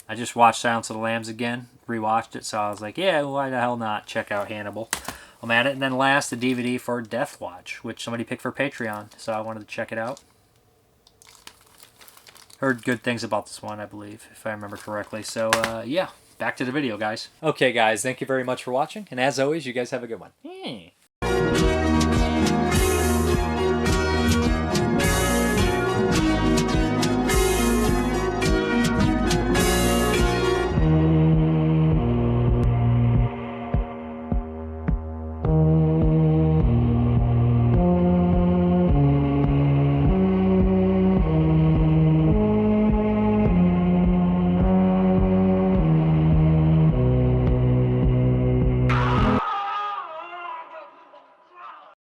I just watched Silence of the Lambs again. Rewatched it, so I was like, yeah, why the hell not? Check out Hannibal. I'm at it. And then last, the DVD for Death Watch, which somebody picked for Patreon, so I wanted to check it out. Heard good things about this one, I believe, if I remember correctly. So, yeah, back to the video, guys. Okay, guys, thank you very much for watching. And as always, you guys have a good one.